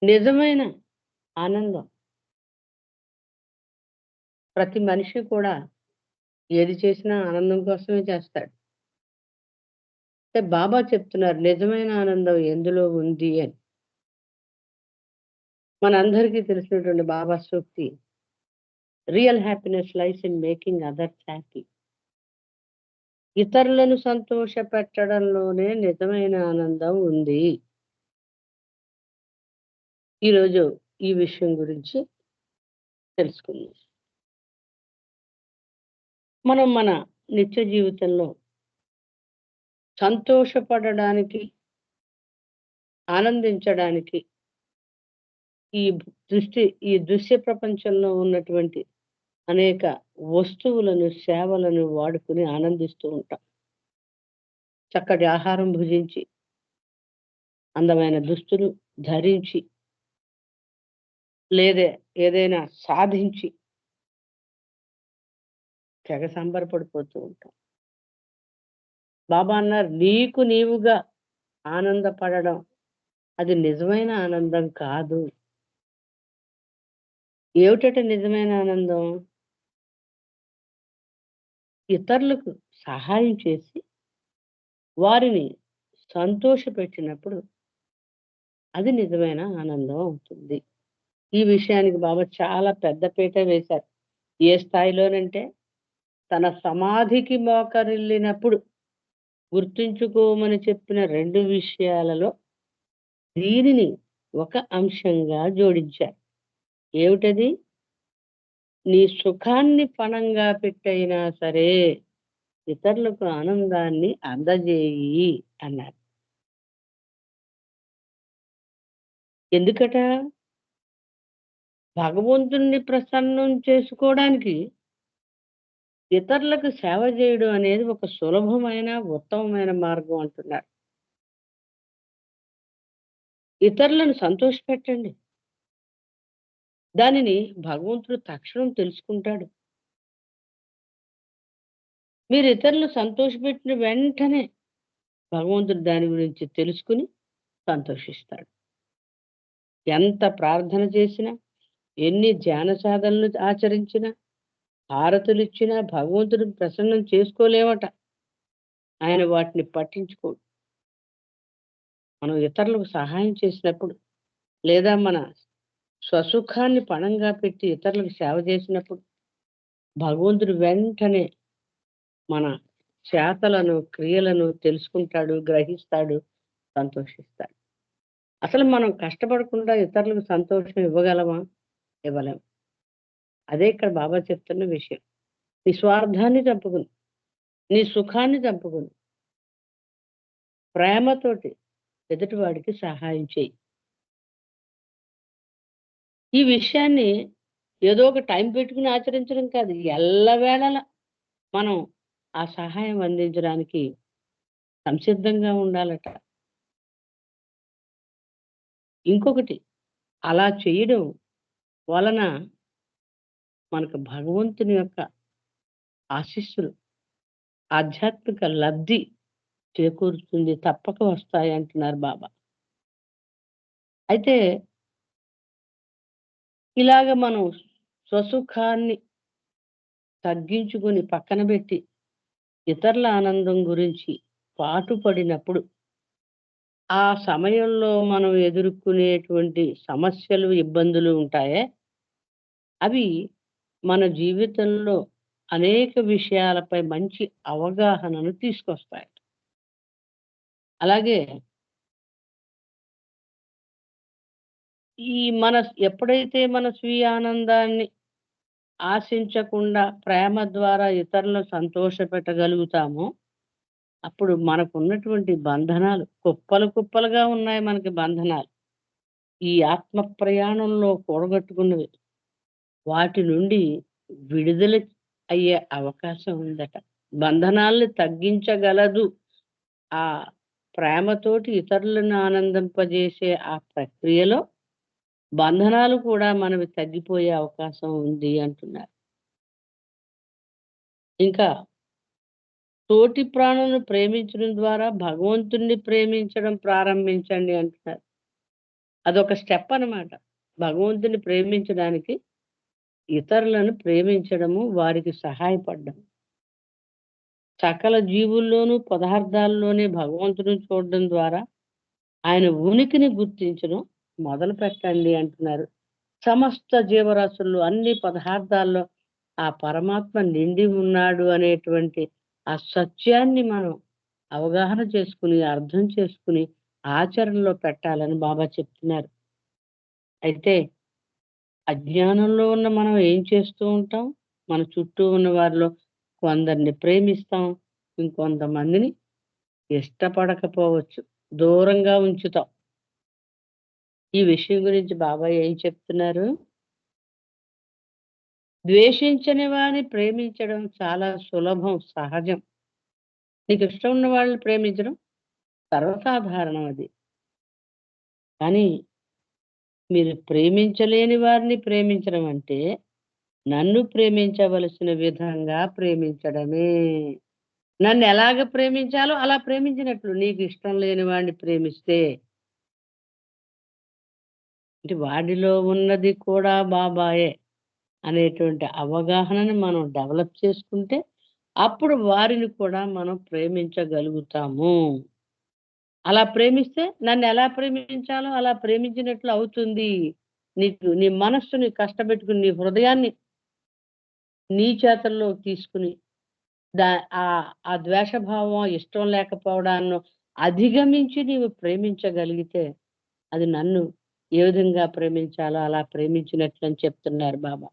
నిజమైన ఆనందం ప్రతి మనిషి కూడా ఏది చేసినా ఆనందం కోసమే చేస్తాడు. అంటే బాబా చెప్తున్నారు నిజమైన ఆనందం ఎందులో ఉంది అని. మనందరికీ తెలిసినటువంటి బాబా సూక్తి real happiness lies in making others happy. ఇతరులను సంతోషపెట్టడంలోనే నిజమైన ఆనందం ఉంది. ఈరోజు ఈ విషయం గురించి తెలుసుకుందాం. మనం మన నిత్య జీవితంలో సంతోషపడడానికి, ఆనందించడానికి ఈ ఈ దృశ్య ప్రపంచంలో ఉన్నటువంటి అనేక వస్తువులను, సేవలను వాడుకొని ఆనందిస్తూ ఉంటాం. చక్కటి ఆహారం భుజించి, అందమైన దుస్తులు ధరించి, లేదా ఏదైనా సాధించి తెగ సంబరపడిపోతూ ఉంటాం. బాబా అన్నారు, నీకు నీవుగా ఆనందపడడం అది నిజమైన ఆనందం కాదు. ఏమిటట నిజమైన ఆనందం? ఇతరులకు సహాయం చేసి, వారిని సంతోషపెట్టినప్పుడు అది నిజమైన ఆనందం అవుతుంది. ఈ విషయానికి బాబా చాలా పెద్ద పీట వేశారు. ఏ స్థాయిలోనంటే, తన సమాధికి మోకరిల్లినప్పుడు గుర్తుంచుకోమని చెప్పిన 2 విషయాలలో దీనిని ఒక అంశంగా జోడించారు. ఏమిటది? నీ సుఖాన్ని పణంగా పెట్టైనా సరే, ఇతరులకు ఆనందాన్ని అందజేయి అన్నారు. ఎందుకట? భగవంతుణ్ణి ప్రసన్నం చేసుకోవడానికి ఇతరులకు సేవ చేయడం అనేది ఒక సులభమైన, ఉత్తమమైన మార్గం అంటున్నారు. ఇతరులను సంతోషపెట్టండి. దానిని భగవంతుడు తక్షణం తెలుసుకుంటాడు. మీరు ఇతరులు సంతోషపెట్టిన వెంటనే భగవంతుడు దాని గురించి తెలుసుకుని సంతోషిస్తాడు. ఎంత ప్రార్థన చేసినా, ఎన్ని ధ్యాన సాధనలు ఆచరించినా, హారతులిచ్చినా భగవంతుడిని ప్రసన్నం చేసుకోలేమట. ఆయన వాటిని పట్టించుకోడు. మనం ఇతరులకు సహాయం చేసినప్పుడు, లేదా మన స్వసుఖాన్ని పణంగా పెట్టి ఇతరులకు సేవ చేసినప్పుడు, భగవంతుడు వెంటనే మన చేతలను, క్రియలను తెలుసుకుంటాడు, గ్రహిస్తాడు, సంతోషిస్తాడు. అసలు మనం కష్టపడకుండా ఇతరులకు సంతోషం ఇవ్వగలమా? ఇవ్వలేం. అదే ఇక్కడ బాబా చెప్తున్న విషయం. నీ స్వార్థాన్ని చంపుకుని, నీ సుఖాన్ని చంపుకుని, ప్రేమతోటి ఎదుటివాడికి సహాయం చెయ్యి. ఈ విషయాన్ని ఏదో ఒక టైం పెట్టుకుని ఆచరించడం కాదు. ఎల్లవేళలా మనం ఆ సహాయం అందించడానికి సంసిద్ధంగా ఉండాలట. ఇంకొకటి అలా చేయడం వలన మనకు భగవంతుని యొక్క ఆశీస్సులు, ఆధ్యాత్మిక లబ్ధి చేకూరుతుంది. తప్పక వస్తాయి అంటున్నారు బాబా. అయితే ఇలాగ మనం స్వసుఖాన్ని తగ్గించుకొని పక్కన పెట్టి ఇతరుల ఆనందం గురించి పాటుపడినప్పుడు ఆ సమయంలో మనం ఎదుర్కొనేటువంటి సమస్యలు, ఇబ్బందులు ఉంటాయే, అవి మన జీవితంలో అనేక విషయాలపై మంచి అవగాహనను తీసుకొస్తాయి. అలాగే ఈ మన ఎప్పుడైతే మన స్వీయ ఆనందాన్ని ఆశించకుండా ప్రేమ ద్వారా ఇతరులను సంతోషపెట్టగలుగుతామో, అప్పుడు మనకున్నటువంటి బంధనాలు కుప్పలు కుప్పలుగా ఉన్నాయి మనకి బంధనాలు. ఈ ఆత్మ ప్రయాణంలో కూడగట్టుకున్నవి. వాటి నుండి విడుదల అయ్యే అవకాశం ఉందట. బంధనాల్ని తగ్గించగలదు. ఆ ప్రేమతోటి ఇతరులను ఆనందింపజేసే ఆ ప్రక్రియలో బంధనాలు కూడా మనవి తగ్గిపోయే అవకాశం ఉంది అంటున్నారు. ఇంకా తోటి ప్రాణులను ప్రేమించడం ద్వారా భగవంతుణ్ణి ప్రేమించడం ప్రారంభించండి అంటున్నారు. అదొక స్టెప్ అన్నమాట. భగవంతుడిని ప్రేమించడానికి ఇతరులను ప్రేమించడము, వారికి సహాయపడడం. సకల జీవుల్లోనూ, పదార్థాల్లోనే భగవంతుడిని చూడడం ద్వారా ఆయన ఉనికిని గుర్తించడం మొదలుపెట్టండి అంటున్నారు. సమస్త జీవరాశుల్లో అన్ని పదార్థాల్లో ఆ పరమాత్మ నిండి ఉన్నాడు అనేటువంటి ఆ సత్యాన్ని మనం అవగాహన చేసుకుని, అర్థం చేసుకుని, ఆచరణలో పెట్టాలని బాబా చెప్తున్నారు. అయితే అజ్ఞానంలో ఉన్న మనం ఏం చేస్తూ ఉంటాం? మన చుట్టూ ఉన్న వారిలో కొందరిని ప్రేమిస్తాం. ఇంకొంతమందిని ఇష్టపడకపోవచ్చు. దూరంగా ఉంచుతాం. ఈ విషయం గురించి బాబా ఏం చెప్తున్నారు? ద్వేషించని వారిని ప్రేమించడం చాలా సులభం, సహజం. నీకిష్టం ఉన్న వాళ్ళని ప్రేమించడం సర్వసాధారణం అది. కానీ మీరు ప్రేమించలేని వారిని ప్రేమించడం అంటే, నన్ను ప్రేమించవలసిన విధంగా ప్రేమించడమే. నన్నెలాగ ప్రేమించాలో అలా ప్రేమించినట్లు. నీకిష్టం లేని వాడిని ప్రేమిస్తే, అంటే వాడిలో ఉన్నది కూడా బాబాయే అనేటువంటి అవగాహనని మనం డెవలప్ చేసుకుంటే, అప్పుడు వారిని కూడా మనం ప్రేమించగలుగుతాము. అలా ప్రేమిస్తే నన్నెలా ప్రేమించాలో అలా ప్రేమించినట్లు అవుతుంది. నీ మనస్సుని కష్టపెట్టుకుని, నీ హృదయాన్ని నీ చేతల్లోకి తీసుకుని, దా ఆ ద్వేషభావం, ఇష్టం లేకపోవడాన్నో అధిగమించి నీవు ప్రేమించగలిగితే, అది నన్ను ఏ విధంగా ప్రేమించాలో అలా ప్రేమించినట్లని చెప్తున్నారు బాబా.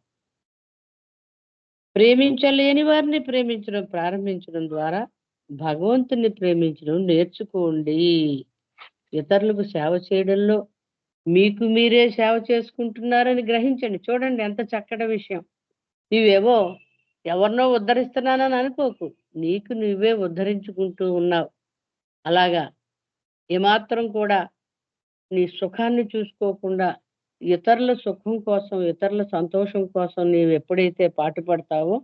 ప్రేమించలేని వారిని ప్రేమించడం ప్రారంభించడం ద్వారా భగవంతుడిని ప్రేమించడం నేర్చుకోండి. ఇతరులకు సేవ చేయడంలో మీకు మీరే సేవ చేసుకుంటున్నారని గ్రహించండి. చూడండి ఎంత చక్కటి విషయం. నీవేవో ఎవరినో ఉద్ధరిస్తున్నానని అనుకోకు. నీకు నువ్వే ఉద్ధరించుకుంటూ ఉన్నావు. అలాగా ఏమాత్రం కూడా నీ సుఖాన్ని చూసుకోకుండా ఇతరుల సుఖం కోసం, ఇతరుల సంతోషం కోసం నీవెప్పుడైతే పాటుపడతావో,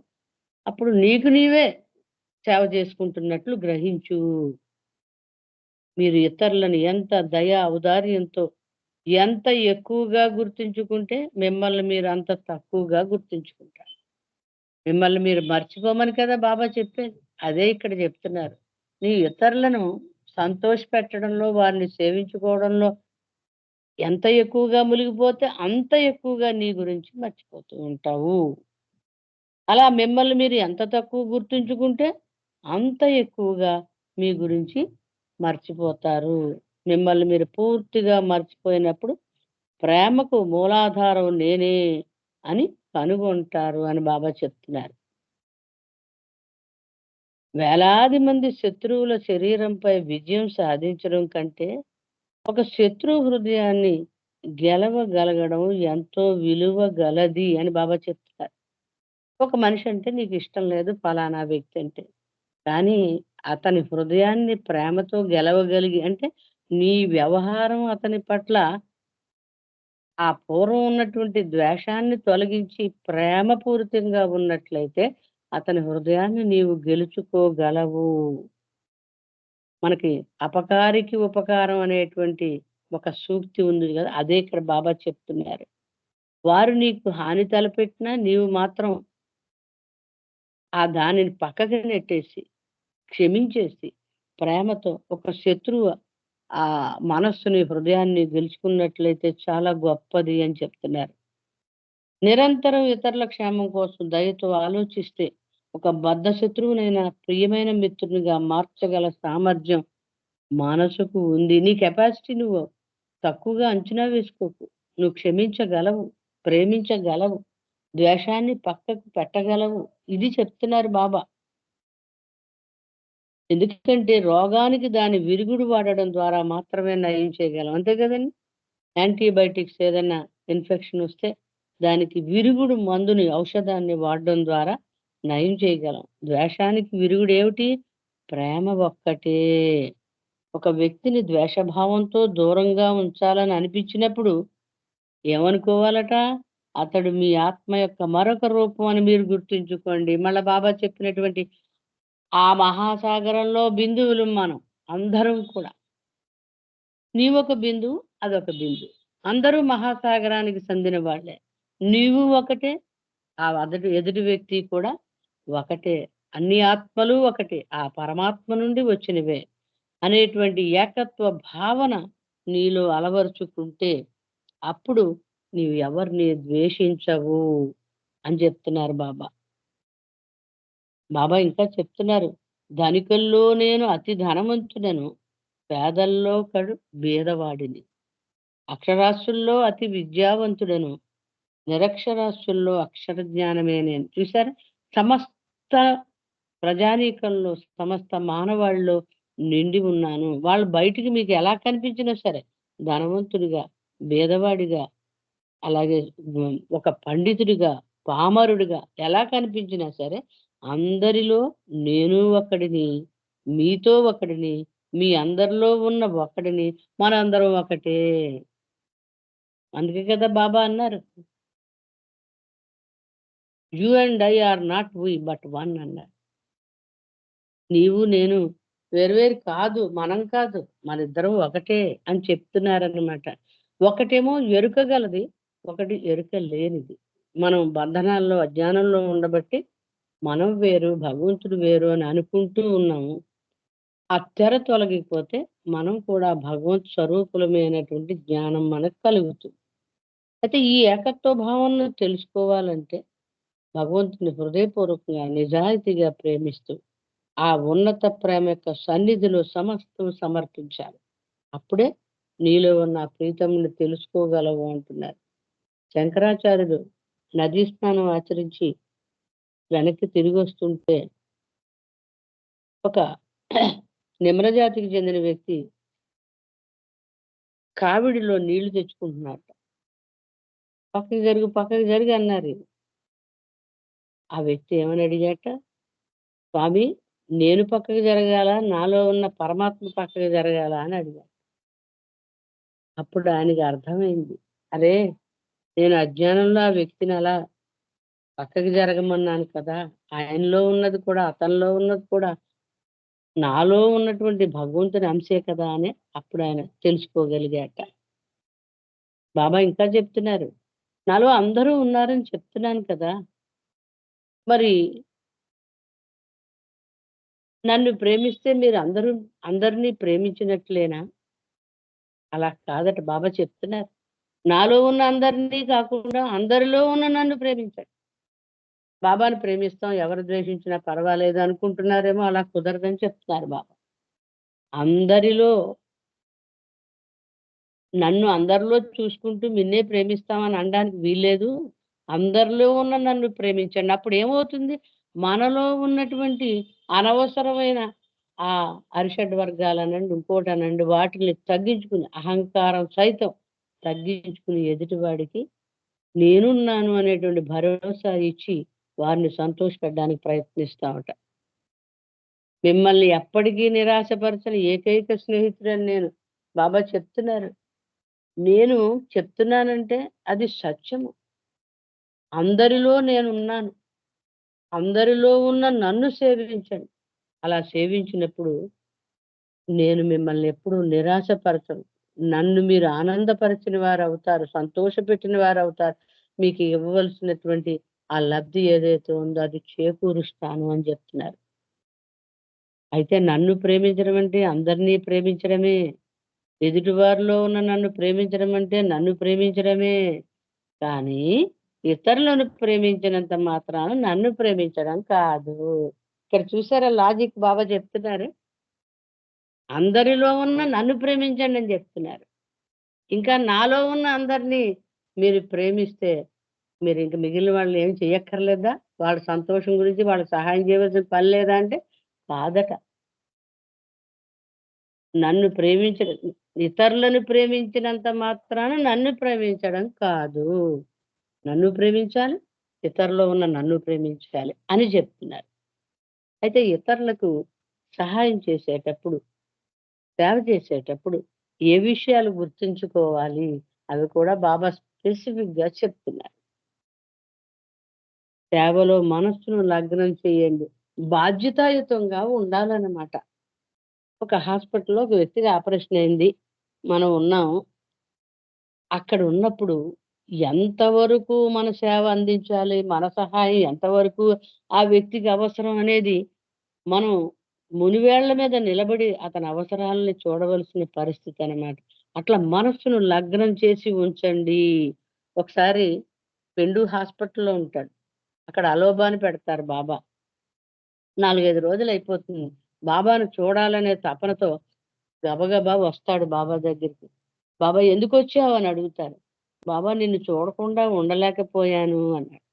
అప్పుడు నీకు నీవే సేవ చేసుకుంటున్నట్లు గ్రహించు. మీరు ఇతరులను ఎంత దయ, ఔదార్యంతో ఎంత ఎక్కువగా గుర్తించుకుంటే, మిమ్మల్ని మీరు అంత తక్కువగా గుర్తించుకుంటారు. మిమ్మల్ని మీరు మర్చిపోమని కదా బాబా చెప్పేది. అదే ఇక్కడ చెప్తున్నారు. నీ ఇతరులను సంతోషపెట్టడంలో, వారిని సేవించుకోవడంలో ఎంత ఎక్కువగా మునిగిపోతే, అంత ఎక్కువగా నీ గురించి మర్చిపోతూ ఉంటావు. అలా మిమ్మల్ని మీరు ఎంత తక్కువ గుర్తుంచుకుంటే, అంత ఎక్కువగా మీ గురించి మర్చిపోతారు. మిమ్మల్ని మీరు పూర్తిగా మర్చిపోయినప్పుడు, ప్రేమకు మూలాధారం నేనే అని కనుగొంటారు అని బాబా చెప్తున్నారు. వేలాది మంది శత్రువుల శరీరంపై విజయం సాధించడం కంటే, ఒక శత్రువు హృదయాన్ని గెలవగలగడం ఎంతో విలువ గలది అని బాబా చెప్తున్నారు. ఒక మనిషి అంటే నీకిష్టం లేదు ఫలానా వ్యక్తి అంటే. కానీ అతని హృదయాన్ని ప్రేమతో గెలవగలిగి అంటే నీ వ్యవహారం అతని పట్ల ఆ పూర్వం ఉన్నటువంటి ద్వేషాన్ని తొలగించి ప్రేమపూరితంగా ఉన్నట్లయితే అతని హృదయాన్ని నీవు గెలుచుకోగలవు. మనకి అపకారికి ఉపకారం అనేటువంటి ఒక సూక్తి ఉంది గదా! అదే ఇక్కడ బాబా చెప్తున్నారు. వారు నీకు హాని తలపెట్టినా నీవు మాత్రం ఆ దానిని పక్కకి నెట్టేసి, క్షమించేసి, ప్రేమతో ఒక శత్రువు మనస్సుని, హృదయాన్ని గెలుచుకున్నట్లయితే చాలా గొప్పది అని చెప్తున్నారు. నిరంతరం ఇతరుల క్షేమం కోసం దయతో ఆలోచిస్తే, ఒక బద్ధ శత్రువునైనా ప్రియమైన మిత్రునిగా మార్చగల సామర్థ్యం మనసుకు ఉంది. నీ కెపాసిటీ నువ్వు తక్కువగా అంచనా వేసుకోకు. నువ్వు క్షమించగలవు, ప్రేమించగలవు, ద్వేషాన్ని పక్కకు పెట్టగలవు. ఇది చెప్తున్నారు బాబా. ఎందుకంటే రోగానికి దాని విరుగుడు వాడడం ద్వారా మాత్రమే నయం చేయగలం. అంతే కదండీ! యాంటీబయాటిక్స్ ఏదన్నా ఇన్ఫెక్షన్ వస్తే దానికి విరుగుడు మందుని, ఔషధాన్ని వాడడం ద్వారా నయం చేయగలం. ద్వేషానికి విరుగుడేమిటి? ప్రేమ ఒక్కటే. ఒక వ్యక్తిని ద్వేషభావంతో దూరంగా ఉంచాలని అనిపించినప్పుడు ఏమనుకోవాలట? అతడు మీ ఆత్మ యొక్క మరొక రూపం అని మీరు గుర్తుంచుకోండి. మళ్ళా బాబా చెప్పినటువంటి ఆ మహాసాగరంలో బిందువులం మనం. అందరం కూడా. నీవొక బిందువు, అదొక బిందువు. అందరూ మహాసాగరానికి చెందిన వాళ్ళే. నీవు ఒకటే, ఆ ఎదుటి వ్యక్తి కూడా ఒకటే. అన్ని ఆత్మలు ఒకటే. ఆ పరమాత్మ నుండి వచ్చినవే అనేటువంటి ఏకత్వ భావన నీలో అలవరుచుకుంటే, అప్పుడు నీవు ఎవరిని ద్వేషించవు అని చెప్తున్నారు బాబా. బాబా ఇంకా చెప్తున్నారు. ధనికుల్లో నేను అతి ధనవంతుడను. పేదల్లో కడు బీదవాడిని. అక్షరాస్యుల్లో అతి విద్యావంతుడను. నిరక్షరాస్యుల్లో అక్షర జ్ఞానమే నేను. చూసారా? సమస్త ప్రజానీకంలో, సమస్త మానవాళిలో నిండి ఉన్నాను. వాళ్ళు బయటికి మీకు ఎలా కనిపించినా సరే, ధనవంతుడిగా, బీదవాడిగా, అలాగే ఒక పండితుడిగా, పామరుడిగా ఎలా కనిపించినా సరే, అందరిలో నేను ఒకడిని, మీతో ఒకడిని, మీ అందరిలో ఉన్న ఒకడిని, మనందరం ఒకటే. అందుకే కదా బాబా అన్నారు. You and I are not we but one అన్నారు. నీవు నేను వేరు కాదు. మనం కాదు. మనిద్దరం ఒకటే అని చెప్తున్నారన్నమాట. ఒకటేమో ఎరుక గలది. ఒకటి ఎరుక లేనిది. మనం బంధనాల్లో, అజ్ఞానంలో ఉండబట్టి మనం వేరు, భగవంతుడు వేరు అని అనుకుంటూ ఉన్నాము. ఆ తెర తొలగిపోతే మనం కూడా భగవంత్ స్వరూపులమే అనేటువంటి జ్ఞానం మనకు కలుగుతుంది. అయితే ఈ ఏకత్వ భావనను తెలుసుకోవాలంటే భగవంతుని హృదయపూర్వకంగా, నిజాయితీగా ప్రేమిస్తూ ఆ ఉన్నత ప్రేమ యొక్క సన్నిధిలో సమస్తం సమర్పించాలి. అప్పుడే నీలో ఉన్న ఆ ప్రీతముని తెలుసుకోగలవు అంటున్నారు. శంకరాచార్యులు నదీ స్నానం ఆచరించి వెనక్కి తిరిగొస్తుంటే ఒక నిమ్రజాతికి చెందిన వ్యక్తి కావిడిలో నీళ్లు తెచ్చుకుంటున్నాడట. పక్కకి జరుగు అన్నారు. ఆ వ్యక్తి ఏమని అడిగాట, స్వామి నేను పక్కకి జరగాలా? నాలో ఉన్న పరమాత్మ పక్కకి జరగాలా? అని అడిగాడు. అప్పుడు ఆయనకి అర్థమైంది. అరే! నేను అజ్ఞానంలో ఆ వ్యక్తిని అలా పక్కకి జరగమన్నాను కదా! ఆయనలో ఉన్నది కూడా, అతనిలో ఉన్నది కూడా నాలో ఉన్నటువంటి భగవంతుని అంశే కదా! అని అప్పుడు ఆయన తెలుసుకోగలిగాట. బాబా ఇంకా చెప్తున్నారు. నాలో అందరూ ఉన్నారని చెప్తున్నాను కదా! మరి నన్ను ప్రేమిస్తే మీరు అందరిని ప్రేమించినట్లేనా? అలా కాదట బాబా చెప్తున్నారు. నాలో ఉన్న అందరిని కాకుండా అందరిలో ఉన్న నన్ను ప్రేమించండి. బాబాని ప్రేమిస్తాం ఎవరు ద్వేషించినా పర్వాలేదు అనుకుంటున్నారేమో అలా కుదరదని చెప్తున్నారు బాబా. అందరిలో నన్ను అందరిలో చూసుకుంటూ నిన్నే ప్రేమిస్తామని అనడానికి వీల్లేదు. అందరిలో ఉన్న నన్ను ప్రేమించండి. అప్పుడేమవుతుంది? మనలో ఉన్నటువంటి అనవసరమైన ఆ అరిషడ్ వర్గాలనండి, ఇంకోటనండి వాటిల్ని తగ్గించుకుని అహంకారం సైతం తగ్గించుకుని ఎదుటివాడికి నేనున్నాను అనేటువంటి భరోసా ఇచ్చి వారిని సంతోషపెట్టడానికి ప్రయత్నిస్తామట. మిమ్మల్ని ఎప్పటికీ నిరాశపరచని ఏకైక స్నేహితుడని నేను. బాబా చెప్తున్నారు. నేను చెప్తున్నానంటే అది సత్యము. అందరిలో నేనున్నాను. అందరిలో ఉన్న నన్ను సేవించండి. అలా సేవించినప్పుడు నేను మిమ్మల్ని ఎప్పుడూ నిరాశపరచను. నన్ను మీరు ఆనందపరిచిన వారవుతారు. సంతోషపెట్టిన వారవుతారు. మీకు ఇవ్వవలసినటువంటి ఆ లబ్ధి ఏదైతే ఉందో అది చేకూరుస్తాను అని చెప్తున్నారు. అయితే నన్ను ప్రేమించడం అంటే అందరినీ ప్రేమించడమే. ఎదుటివారిలో ఉన్న నన్ను ప్రేమించడం అంటే నన్ను ప్రేమించడమే. కానీ ఇతరులను ప్రేమించినంత మాత్రాన నన్ను ప్రేమించడం కాదు. ఇక్కడ చూసారా లాజిక్ బాబా చెప్తున్నారు. అందరిలో ఉన్న నన్ను ప్రేమించండి అని చెప్తున్నారు. ఇంకా నాలో ఉన్న అందరిని మీరు ప్రేమిస్తే మీరింక మిగిలిన వాళ్ళని ఏమి చెయ్యక్కర్లేదా? వాళ్ళ సంతోషం గురించి వాళ్ళకి సహాయం చేయవలసిన పని లేదా అంటే కాదట. నన్ను ప్రేమించడం ఇతరులను ప్రేమించినంత మాత్రాన నన్ను ప్రేమించడం కాదు. నన్ను ప్రేమించాలి. ఇతరులో ఉన్న నన్ను ప్రేమించాలి అని చెప్తున్నారు. అయితే ఇతరులకు సహాయం చేసేటప్పుడు, సేవ చేసేటప్పుడు ఏ విషయాలు గుర్తుంచుకోవాలి? అవి కూడా బాబా స్పెసిఫిక్‌గా చెప్తున్నారు. సేవలో మనస్సును లగ్నం చేయండి. బాధ్యతాయుతంగా ఉండాలన్నమాట. ఒక హాస్పిటల్‌లో ఒక వ్యక్తికి ఆపరేషన్ అయింది. మనం ఉన్నాం. అక్కడున్నప్పుడు ఎంతవరకు మన సేవ అందించాలి, మన సహాయం ఎంతవరకు ఆ వ్యక్తికి అవసరం అనేది మనం మునివేళ్ళ మీద నిలబడి అతని అవసరాలని చూడవలసిన పరిస్థితనమాట. అట్లా మనస్సును లగ్నం చేసి ఉంచండి. ఒకసారి పెండు హాస్పిటల్‌లో ఉంటాడు. అక్కడ అలోబాని పెడతారు బాబా. 4, 5 రోజులయిపోతుంది. బాబాను చూడాలనే తపనతో గబగబా వస్తాడు బాబా దగ్గరికి. "బాబా ఎందుకొచ్చావు?" అని అడుగుతారు. "బాబా నిన్ను చూడకుండా ఉండలేకపోయాను" అన్నాడు.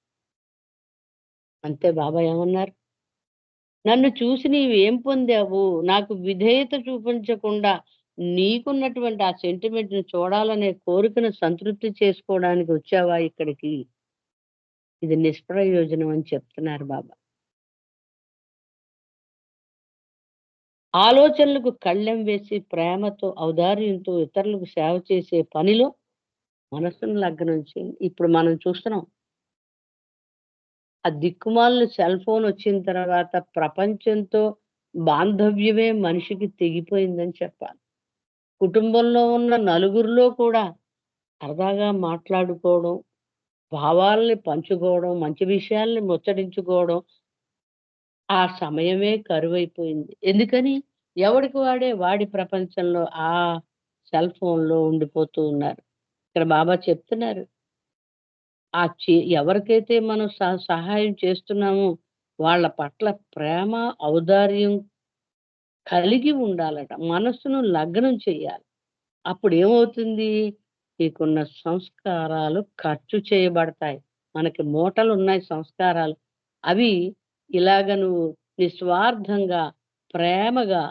అంతే బాబా ఏమన్నారు? "నన్ను చూసి నీవేం పొందావు? నాకు విధేయత చూపించకుండా నీకున్నటువంటి ఆ సెంటిమెంట్‌ని చూడాలనే కోరికను సంతృప్తి చేసుకోవడానికి వచ్చావా ఇక్కడికి? ఇది నిష్ప్రయోజనం" అని చెప్తున్నారు బాబా. ఆలోచనలకు కళ్ళెం వేసి ప్రేమతో, ఔదార్యంతో ఇతరులకు సేవ చేసే పనిలో మనసును లగ్నం చేయండి. ఇప్పుడు మనం చూస్తున్నాం. ఆ దిక్కుమాలిన సెల్ ఫోనొచ్చిన తర్వాత ప్రపంచంతో బాంధవ్యమే మనిషికి తెగిపోయిందని చెప్పాలి. కుటుంబంలో ఉన్న నలుగురిలో కూడా సరదాగా మాట్లాడుకోవడం, భావాల్ని పంచుకోవడం, మంచి విషయాల్ని ముచ్చటించుకోవడం, ఆ సమయమే కరువైపోయింది. ఎందుకని? ఎవడికి వాడే వాడి ప్రపంచంలో ఆ సెల్ ఫోన్‌లో ఉండిపోతూ ఉన్నారు. ఇక్కడ బాబా చెప్తున్నారు. ఆ ఎవరికైతే మనం సహాయం చేస్తున్నామో వాళ్ళ పట్ల ప్రేమ, ఔదార్యం కలిగి ఉండాలట. మనస్సును లగ్నం చేయాలి. అప్పుడేమవుతుంది? నీకున్న సంస్కారాలు ఖర్చు చేయబడతాయి. మనకి మూటలున్నాయి సంస్కారాలు. అవి ఇలాగ నువ్వు నిస్వార్థంగా, ప్రేమగా,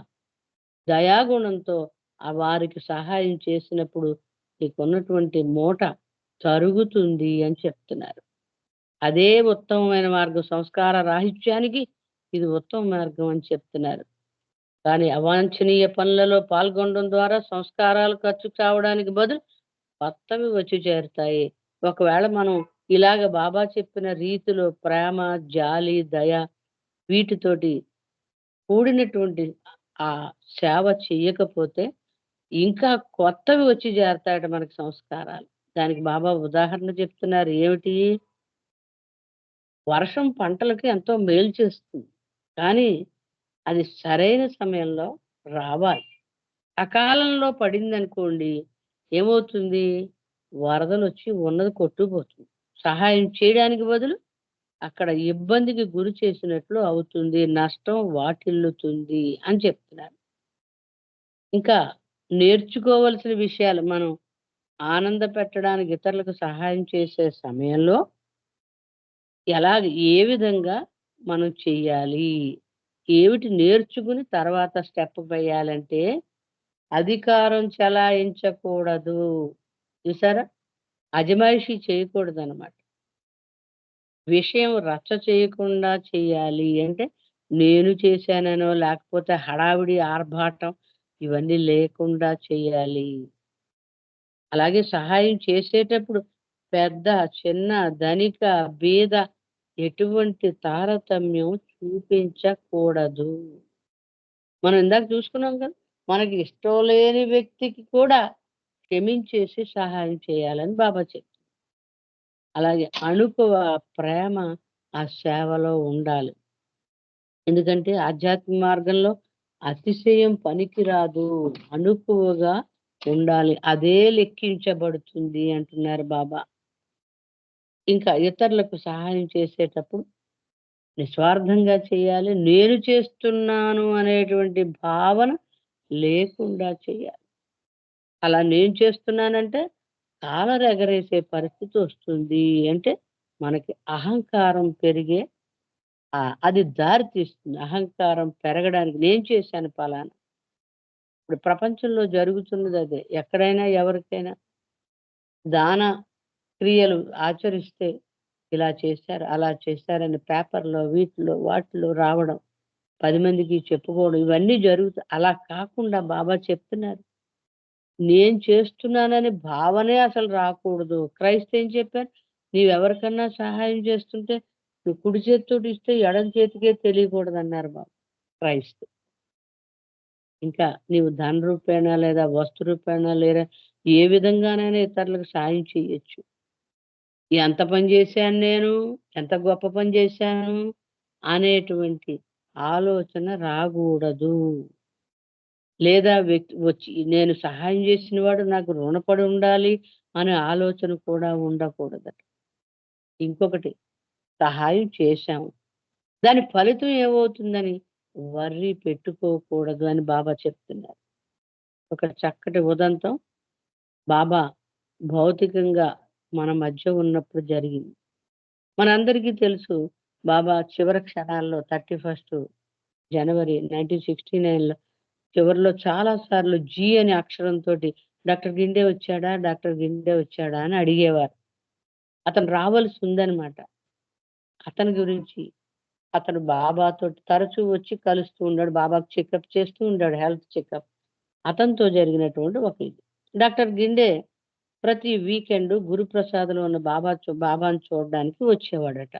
దయాగుణంతో వారికి సహాయం చేసినప్పుడు నీకున్నటువంటి మూట తరుగుతుంది అని చెప్తున్నారు. అదే ఉత్తమమైన మార్గం. సంస్కార రాహిత్యానికి ఇది ఉత్తమ మార్గం అని చెప్తున్నారు. కానీ అవాంఛనీయ పనులలో పాల్గొనడం ద్వారా సంస్కారాలు ఖర్చు కావడానికి బదులు కొత్తవి వచ్చి చేరుతాయి. ఒకవేళ మనం ఇలాగ బాబా చెప్పిన రీతిలో ప్రేమ, జాలి, దయ వీటితోటి కూడినటువంటి ఆ సేవ చెయ్యకపోతే ఇంకా కొత్తవి వచ్చి చేరతాయట మనకి సంస్కారాలు. దానికి బాబా ఉదాహరణ చెప్తున్నారు. ఏమిటి? వర్షం పంటలకి ఎంతో మేలు చేస్తుంది. కానీ అది సరైన సమయంలో రావాలి. అకాలంలో పడిందనుకోండి ఏమవుతుంది? వరదలొచ్చి ఉన్నది కొట్టుకుపోతుంది. సహాయం చేయడానికి బదులు అక్కడ ఇబ్బందికి గురి చేసినట్లు అవుతుంది. నష్టం వాటిల్లుతుంది అని చెప్తున్నారు. ఇంకా నేర్చుకోవాల్సిన విషయాలు మనం ఆనంద పెట్టడానికి ఇతరులకు సహాయం చేసే సమయంలో ఏ విధంగా మనం చెయ్యాలి? ఏమిటి నేర్చుకుని తర్వాత స్టెప్ వేయాలంటే అధికారం చెలాయించకూడదు. చూసారా? అజమాయిషీ చేయకూడదనమాట. విషయం రచ్చ చేయకుండా చేయాలి. అంటే నేను చేశాననో, లేకపోతే హడావిడి, ఆర్భాటం ఇవన్నీ లేకుండా చేయాలి. అలాగే సహాయం చేసేటప్పుడు పెద్ద, చిన్న, ధనిక, బీద ఎటువంటి తారతమ్యం చూపించకూడదు. మనం ఇందాక చూసుకున్నాం కదా! మనకి ఇష్టం లేని వ్యక్తికి కూడా క్షమించేసి సహాయం చేయాలని బాబా చెప్పారు. అలాగే అణుకువ ప్రేమ ఆ సేవలో ఉండాలి. ఎందుకంటే ఆధ్యాత్మిక మార్గంలో అతిశయం పనికిరాదు. అణుకువగా ఉండాలి. అదే లెక్కించబడుతుంది అంటున్నారు బాబా. ఇంకా ఇతరులకు సహాయం చేసేటప్పుడు నిస్వార్థంగా చేయాలి. నేను చేస్తున్నాను అనేటువంటి భావన లేకుండా చేయాలి. అలా నేను చేస్తున్నానంటే కాలరెగరేసే పరిస్థితి వస్తుంది. అంటే మనకి అహంకారం పెరిగే అది దారి తీస్తుంది. అహంకారం పెరగడానికి నేను చేశాను పలానా. ఇప్పుడు ప్రపంచంలో జరుగుతున్నదదే. ఎక్కడైనా ఎవరికైనా దాన క్రియలు ఆచరిస్తే ఇలా చేశారు, అలా చేశారని పేపర్‌లో వీటిలో వాటిలో రావడం. 10 మందికి చెప్పుకోవడం ఇవన్నీ అలా కాకుండా బాబా చెప్తున్నారు. నేను చేస్తున్నాననే భావనే అసలు రాకూడదు. క్రైస్తు ఏం చెప్పారు? నీవెవరికన్నా సహాయం చేస్తుంటే నువ్వు కుడి చేత్తోటి ఇస్తే ఎడమ చేతికే తెలియకూడదన్నారు క్రైస్తు. ఇంకా నీవు ధన రూపేణా లేదా వస్తు రూపేణా లేదా ఏ విధంగానైనా ఇతరులకు సాయం చేయొచ్చు. ఎంత పని చేశాను నేను, ఎంత గొప్ప పని చేశాను అనేటువంటి ఆలోచన రాగూడదు. లేదా వచ్చి నేను సహాయం చేసిన వాడు నాకు రుణపడి ఉండాలి అనే ఆలోచన కూడా ఉండకూడదట. ఇంకొకటి, సహాయం చేశాము. దాని ఫలితం ఏమవుతుందని వర్రీ పెట్టుకోకూడదు అని బాబా చెప్తున్నారు. ఒక చక్కటి ఉదంతం బాబా భౌతికంగా మన మధ్య ఉన్నప్పుడు జరిగింది. మనందరికీ తెలుసు, బాబా చివరి క్షణాల్లో 31 జనవరి 1969లో చివరిలో చాలా సార్లు జీ అనే అక్షరంతోటి డాక్టర్ గిండే వచ్చాడా? డాక్టర్ గిండే వచ్చాడా? అని అడిగేవారు. అతను రావాల్సి ఉందనమాట. అతని గురించి అతను బాబాతోటి తరచూ వచ్చి కలుస్తూ ఉన్నాడు. బాబాకి చెకప్ చేస్తూ ఉండాడు. Health checkup. అతనితో జరిగినటువంటి ఒక ఇది. డాక్టర్ గిండే ప్రతి వీకెండ్ గురుప్రసాద్‌లో ఉన్న బాబాని చూడడానికి వచ్చేవాడట.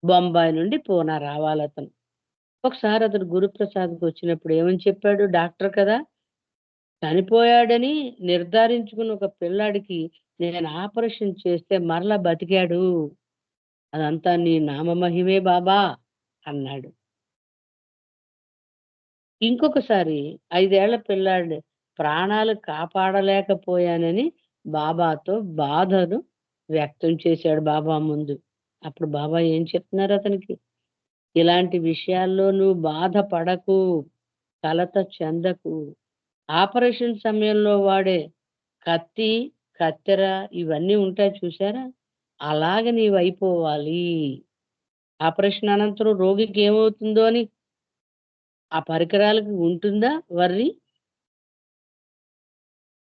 బొంబాయి నుండి పూనా రావాలతను. ఒకసారి అతను గురుప్రసాద్‌కి వచ్చినప్పుడు ఏమని చెప్పాడు? డాక్టర్ కదా! చనిపోయాడని నిర్ధారించుకున్న ఒక పిల్లాడికి నేను ఆపరేషన్ చేస్తే మరలా బతికాడు. అదంతా నీ నామమహిమే బాబా అన్నాడు. ఇంకొకసారి 5 ఏళ్ల పిల్లాడి ప్రాణాలు కాపాడలేకపోయానని బాబాతో బాధను వ్యక్తం చేశాడు బాబా ముందు. అప్పుడు బాబా ఏం చెప్తున్నారు అతనికి? ఇలాంటి విషయాల్లో నువ్వు బాధపడకు, కలత చెందకు. ఆపరేషన్ సమయంలో వాడే కత్తి, కత్తెర ఇవన్నీ ఉంటాయి చూసారా? అలాగ నీవయిపోవాలి. ఆపరేషన్ అనంతరం రోగికి ఏమవుతుందో అని ఆ పరికరాలకి ఉంటుందా వర్రీ?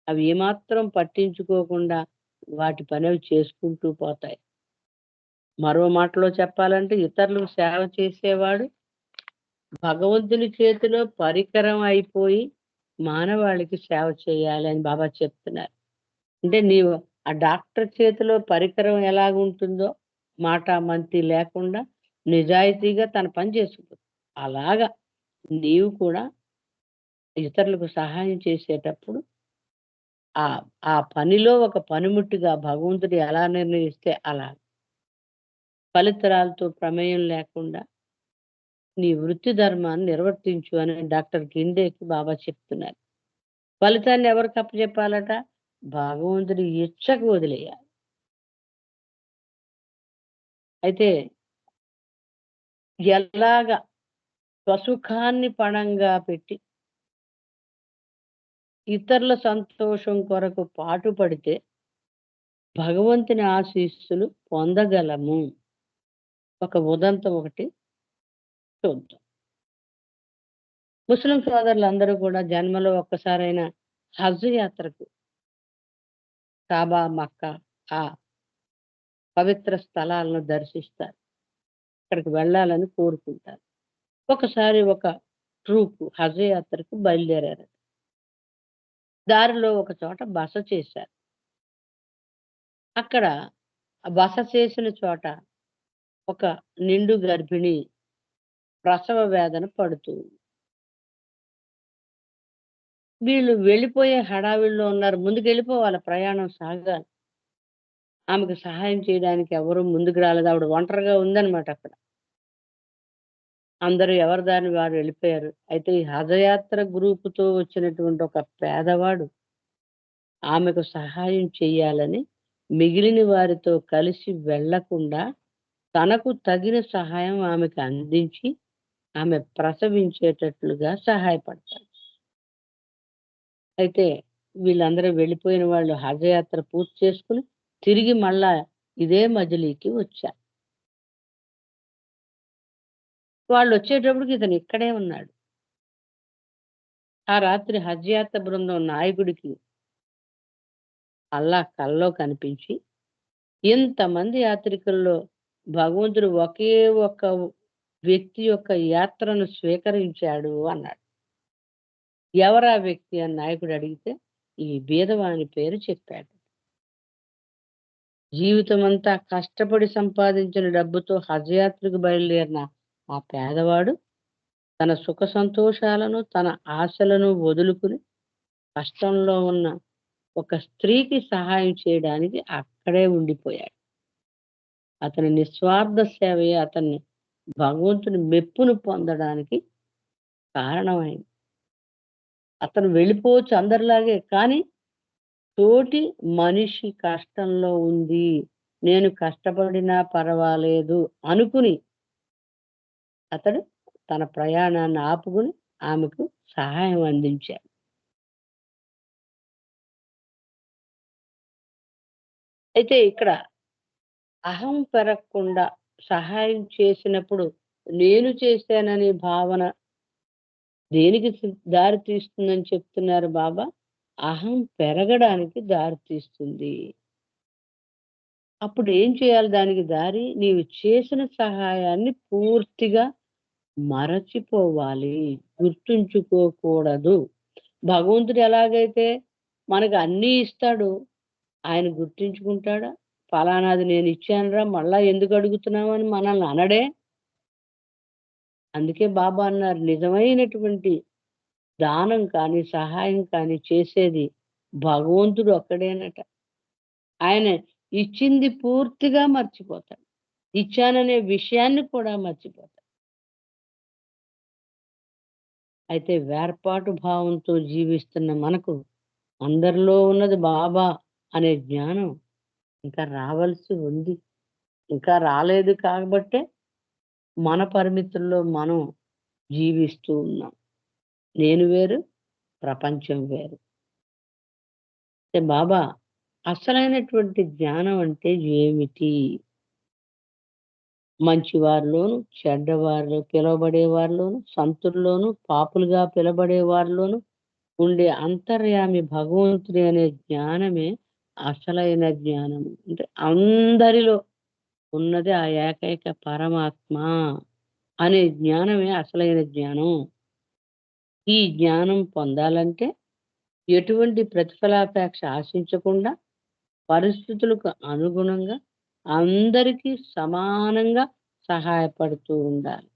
అవి ఏమాత్రం పట్టించుకోకుండా వాటి పనవి చేసుకుంటూ పోతాయి. మరో మాటలో చెప్పాలంటే ఇతరులకు సేవ చేసేవాడు భగవంతుని చేతిలో పరికరం అయిపోయి మానవాళికి సేవ చేయాలి అని బాబా చెప్తున్నారు. అంటే నీవు ఆ డాక్టర్ చేతిలో పరికరం ఎలాగుంటుందో మాటామంతి లేకుండా నిజాయితీగా తన పని చేసుకుంటుంది. అలాగా నీవు కూడా ఇతరులకు సహాయం చేసేటప్పుడు ఆ ఆ పనిలో ఒక పనిముట్టుగా భగవంతుడు ఎలా నిర్ణయిస్తే అలా ఫలితాలతో ప్రమేయం లేకుండా నీ వృత్తి ధర్మాన్ని నిర్వర్తించు అని డాక్టర్ గిండేకి బాబా చెప్తున్నారు. ఫలితాన్ని ఎవరికి అప్పజెప్పాలట? భగవంతుడి ఇచ్చకు వదిలేయాలి. అయితే ఎలాగా స్వసుఖాన్ని పణంగా పెట్టి ఇతరుల సంతోషం కొరకు పాటుపడితే భగవంతుని ఆశీస్సులు పొందగలము. ఒక ఉదంతం ఒకటి చూద్దాం. ముస్లిం సోదరులందరూ కూడా జన్మలో ఒక్కసారైనా హజ్ యాత్రకు కాబా, మక్కా ఆ పవిత్ర స్థలాలను దర్శిస్తారు. అక్కడికి వెళ్ళాలని కోరుకుంటారు. ఒకసారి ఒక ట్రూప్ హజ్ యాత్రకు బయలుదేరారు. దారిలో ఒక చోట బస చేశారు. అక్కడ బస చేసిన చోట ఒక నిండు గర్భిణి ప్రసవ వేదన పడుతుంది. వీళ్ళు వెళ్ళిపోయే హడావిడిలో ఉన్నారు. ముందుకెళ్ళిపోవాలి, ప్రయాణం సాగాలి. ఆమెకు సహాయం చేయడానికి ఎవరు ముందుకు రాలేదు. ఆవిడ ఒంటరిగా ఉందన్నమాట అక్కడ. అందరూ ఎవరి దారిన వారు వెళ్ళిపోయారు. అయితే ఈ హజయాత్ర గ్రూప్‌తో వచ్చినటువంటి ఒక పేదవాడు ఆమెకు సహాయం చెయ్యాలని మిగిలిన వారితో కలిసి వెళ్ళకుండా తనకు తగిన సహాయం ఆమెకు అందించి ఆమె ప్రసవించేటట్లుగా సహాయపడతాడు. అయితే వీళ్ళందరూ వెళ్ళిపోయిన వాళ్ళు హజ్ యాత్ర పూర్తి చేసుకొని తిరిగి మళ్ళా ఇదే మజిలీకి వచ్చారు. వాళ్ళొచ్చేటప్పటికి ఇతను ఇక్కడే ఉన్నాడు. ఆ రాత్రి హజ్ యాత్ర బృందం నాయకుడికి అల్లాహ్ కల్లో కనిపించి, ఇంతమంది యాత్రికుల్లో భగవంతుడు ఒకే ఒక్క వ్యక్తి యొక్క యాత్రను స్వీకరించాడు అన్నాడు. ఎవరా వ్యక్తి అని నాయకుడు అడిగితే, ఈ బీదవాని పేరు చెప్పాడు. జీవితమంతా కష్టపడి సంపాదించిన డబ్బుతో హజ్ యాత్రకు బయలుదేరిన ఆ పేదవాడు తన సుఖ సంతోషాలను, తన ఆశలను వదులుకుని కష్టంలో ఉన్న ఒక స్త్రీకి సహాయం చేయడానికి అక్కడే ఉండిపోయాడు. అతని నిస్వార్థ సేవయే అతన్ని భగవంతుని మెప్పును పొందడానికి కారణమైంది. అతను వెళ్ళిపోవచ్చు అందరిలాగే. కానీ తోటి మనిషి కష్టంలో ఉంది. నేను కష్టపడినా పర్వాలేదు అనుకుని అతడు తన ప్రయాణాన్ని ఆపుకుని ఆమెకు సహాయం అందించాడు. అయితే ఇక్కడ అహం పెరగకుండా సహాయం చేసినప్పుడు నేను చేశాననే భావన దేనికి దారి తీస్తుందని చెప్తున్నారు బాబా? అహం పెరగడానికి దారి తీస్తుంది. అప్పుడు ఏం చేయాలి దానికి దారి? నీవు చేసిన సహాయాన్ని పూర్తిగా మరచిపోవాలి. గుర్తుంచుకోకూడదు. భగవంతుడు ఎలాగైతే మనకు అన్నీ ఇస్తాడో ఆయన గుర్తుంచుకుంటాడా? ఫలానాది నేనిచ్చానురా మళ్ళా ఎందుకు అడుగుతున్నావు అని మనల్ని అనడే. అందుకే బాబా అన్నారు నిజమైనటువంటి దానం కానీ, సహాయం కానీ చేసేది భగవంతుడు ఒక్కడేనట. ఆయన ఇచ్చింది పూర్తిగా మర్చిపోతాడు. ఇచ్చాననే విషయాన్ని కూడా మర్చిపోతాడు. అయితే వేర్పాటు భావంతో జీవిస్తున్న మనకు అందరిలో ఉన్నది బాబా అనే జ్ఞానం ఇంకా రావాల్సి ఉంది. ఇంకా రాలేదు కాబట్టే మన పరిమితుల్లో మనం జీవిస్తూ ఉన్నాం. నేను వేరు, ప్రపంచం వేరు. అంటే బాబా అసలైనటువంటి జ్ఞానం అంటే ఏమిటి? మంచివారిలోను, చెడ్డవారిలో పిలువబడే వారిలోను, సంతుల్లోను, పాపులుగా పిలబడే వారిలోను ఉండే అంతర్యామి భగవంతుడే అనే జ్ఞానమే అసలైన జ్ఞానం. అంటే అందరిలో ఉన్నది ఆ ఏకైక పరమాత్మ అనే జ్ఞానమే అసలైన జ్ఞానం. ఈ జ్ఞానం పొందాలంటే ఎటువంటి ప్రతిఫలాపేక్ష ఆశించకుండా పరిస్థితులకు అనుగుణంగా అందరికీ సమానంగా సహాయపడుతూ ఉండాలి.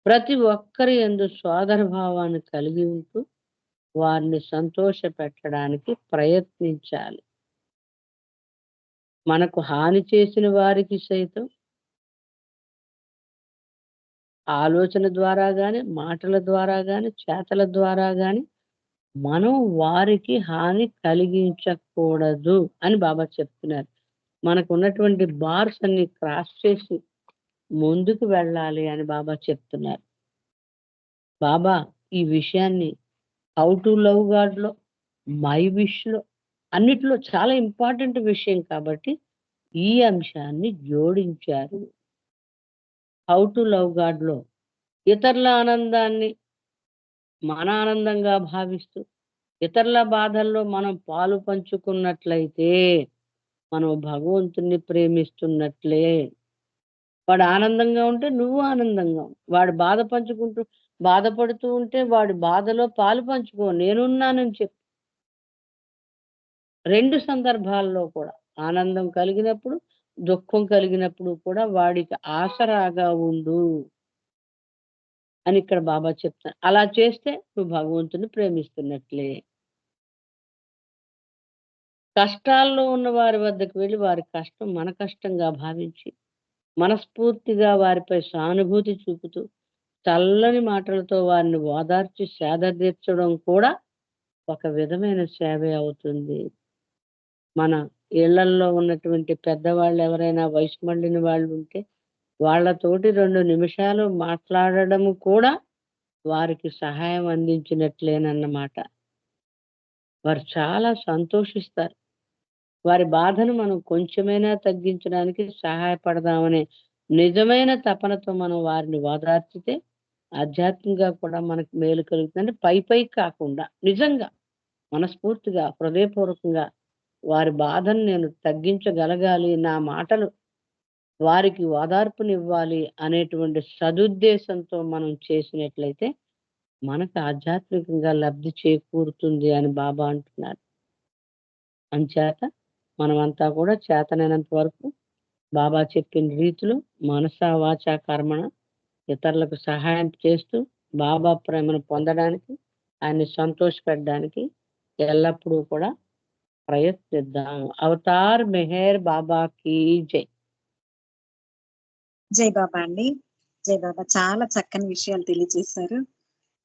ప్రతి ఒక్కరి యందు సోదర భావాన్ని కలిగి ఉంటూ వారిని సంతోషపెట్టడానికి ప్రయత్నించాలి. మనకు హాని చేసిన వారికి సైతం ఆలోచన ద్వారా గాని, మాటల ద్వారా గాని, చేతల ద్వారా గాని మనం వారికి హాని కలిగించకూడదు అని బాబా చెప్తున్నారు. మనకున్నటువంటి బార్స్ అన్ని క్రాస్ చేసి ముందుకు వెళ్ళాలి అని బాబా చెప్తున్నారు. బాబా ఈ విషయాన్ని 'హౌ టు లవ్ గాడ్‌లో, మై విష్‌లో అన్నిట్లో చాలా ఇంపార్టెంట్ విషయం కాబట్టి ఈ అంశాన్ని జోడించారు. 'హౌ టు లవ్ గాడ్‌లో ఇతరుల ఆనందాన్ని మన ఆనందంగా భావిస్తూ, ఇతరుల బాధల్లో మనం పాలు పంచుకున్నట్లయితే, మనం భగవంతుడిని ప్రేమిస్తున్నట్లే. వాడు ఆనందంగా ఉంటే నువ్వు ఆనందంగా ఉండు. వాడు బాధ పంచుకుంటూ బాధపడుతూ ఉంటే వాడి బాధలో పాలు పంచుకో. నేనున్నానని చెప్పు. 2 సందర్భాల్లో కూడా ఆనందం కలిగినప్పుడు, దుఃఖం కలిగినప్పుడు కూడా వాడికి ఆసరాగా ఉండు అని ఇక్కడ బాబా చెప్తారు. అలా చేస్తే నువ్వు భగవంతుడిని ప్రేమిస్తున్నట్లే. కష్టాల్లో ఉన్న వారి వద్దకు వెళ్లి వారి కష్టం మన కష్టంగా భావించి, మనస్ఫూర్తిగా వారిపై సానుభూతి చూపుతూ, చల్లని మాటలతో వారిని ఓదార్చి సేదతీర్చడం కూడా ఒక విధమైన సేవే అవుతుంది. మన ఇళ్లల్లో ఉన్నటువంటి పెద్దవాళ్ళు ఎవరైనా వయసు మళ్ళిన వాళ్ళుంటే, వాళ్ళతోటి 2 నిమిషాలు మాట్లాడడము కూడా వారికి సహాయం అందించినట్లేనన్నమాట. వారు చాలా సంతోషిస్తారు. వారి బాధను మనం కొంచెమైనా తగ్గించడానికి సహాయపడదామనే నిజమైన తపనతో మనం వారిని ఓదార్చితే ఆధ్యాత్మికంగా కూడా మనకు మేలు కలుగుతుందంటే పైకి కాకుండా నిజంగా మనస్ఫూర్తిగా హృదయపూర్వకంగా వారి బాధను నేను తగ్గించగలగాలి నా మాటలు వారికి ఓదార్పునివ్వాలి అనేటువంటి సదుద్దేశంతో మనం చేసినట్లయితే మనకు ఆధ్యాత్మికంగా లబ్ధి చేకూరుతుంది అని బాబా అంటున్నారు. అంచేత మనమంతా కూడా చేతనైనంత వరకు బాబా చెప్పిన రీతిలో మనస, వాచ, కర్మణ ఇతరులకు సహాయం చేస్తూ బాబా ప్రేమను పొందడానికి, ఆయన్ని సంతోషపెట్టడానికి ఎల్లప్పుడూ కూడా ప్రయత్నిద్దాం. అవతార్ మెహర్ బాబాకి జై. జై బాబా అండి. జై బాబా. చాలా చక్కని విషయాలు తెలియజేశారు.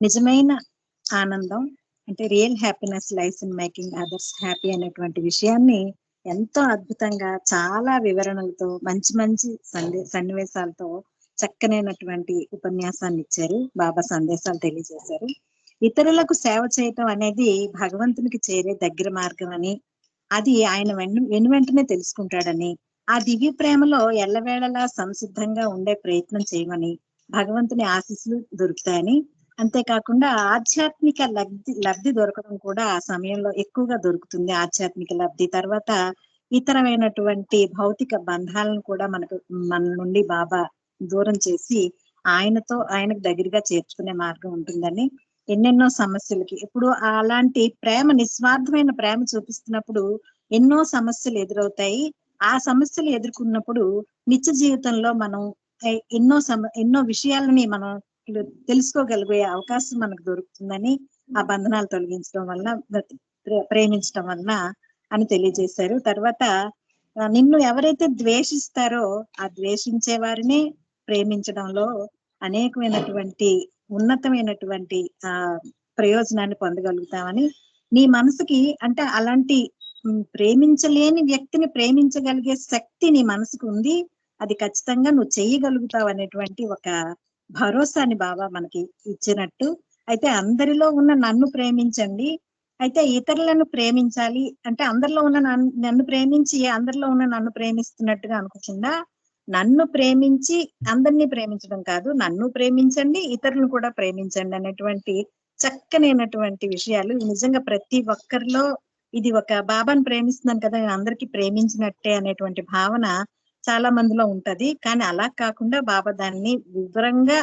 నిజమైన ఆనందం అంటే real happiness life in making others happy అనేటువంటి విషయాన్ని ఎంతో అద్భుతంగా చాలా వివరణలతో మంచి మంచి సన్నివేశాలతో చక్కనైనటువంటి ఉపన్యాసాన్ని ఇచ్చారు. బాబా సందేశాలు తెలియజేశారు. ఇతరులకు సేవ చేయటం అనేది భగవంతునికి చేరే దగ్గర మార్గం అని, అది ఆయన వెంటనే తెలుసుకుంటాడని, ఆ దివ్య ప్రేమలో ఎల్లవేళలా సంసిద్ధంగా ఉండే ప్రయత్నం చేయమని, భగవంతుని ఆశీస్సులు దొరుకుతాయని, అంతేకాకుండా ఆధ్యాత్మిక లబ్ధి దొరకడం కూడా ఆ సమయంలో ఎక్కువగా దొరుకుతుంది. ఆధ్యాత్మిక లబ్ధి తర్వాత ఇతరమైనటువంటి భౌతిక బంధాలను కూడా మన నుండి బాబా దూరం చేసి ఆయనకు దగ్గరగా చేర్చుకునే మార్గం ఉంటుందని, ఎన్నెన్నో సమస్యలకి ఇప్పుడు అలాంటి ప్రేమ నిస్వార్థమైన ప్రేమ చూపిస్తున్నప్పుడు ఎన్నో సమస్యలు ఎదురవుతాయి. ఆ సమస్యలు ఎదుర్కొన్నప్పుడు నిత్య జీవితంలో మనం ఎన్నో విషయాలని మనం తెలుసుకోగలిగే అవకాశం మనకు దొరుకుతుందని, ఆ బంధనాలు తొలగించడం వలన ప్రేమించడం వలన అని తెలియజేశారు. తర్వాత నిన్ను ఎవరైతే ద్వేషిస్తారో ఆ ద్వేషించే వారిని ప్రేమించడంలో అనేకమైనటువంటి ఉన్నతమైనటువంటి ప్రయోజనాన్ని పొందగలుగుతామని, నీ మనసుకి అంటే అలాంటి ప్రేమించలేని వ్యక్తిని ప్రేమించగలిగే శక్తి నీ మనసుకు ఉంది, అది ఖచ్చితంగా నువ్వు చేయగలుగుతావు అనేటువంటి ఒక భరోసాని బాబా మనకి ఇచ్చినట్టు. అయితే అందరిలో ఉన్న నన్ను ప్రేమించండి, అయితే ఇతరులను ప్రేమించాలి అంటే అందరిలో ఉన్న నన్ను ప్రేమించి అందరిలో ఉన్న నన్ను ప్రేమిస్తున్నట్టుగా అనుకోకుండా, నన్ను ప్రేమించి అందరినీ ప్రేమించడం కాదు, నన్ను ప్రేమించండి ఇతరులను కూడా ప్రేమించండి అనేటువంటి చక్కనైనటువంటి విషయాలు. నిజంగా ప్రతి ఒక్కరిలో ఇది ఒక బాబాను ప్రేమిస్తున్నాను కదా అందరికీ ప్రేమించినట్టే అనేటువంటి భావన చాలా మందిలో ఉంటది. కానీ అలా కాకుండా బాబా దాన్ని వివరంగా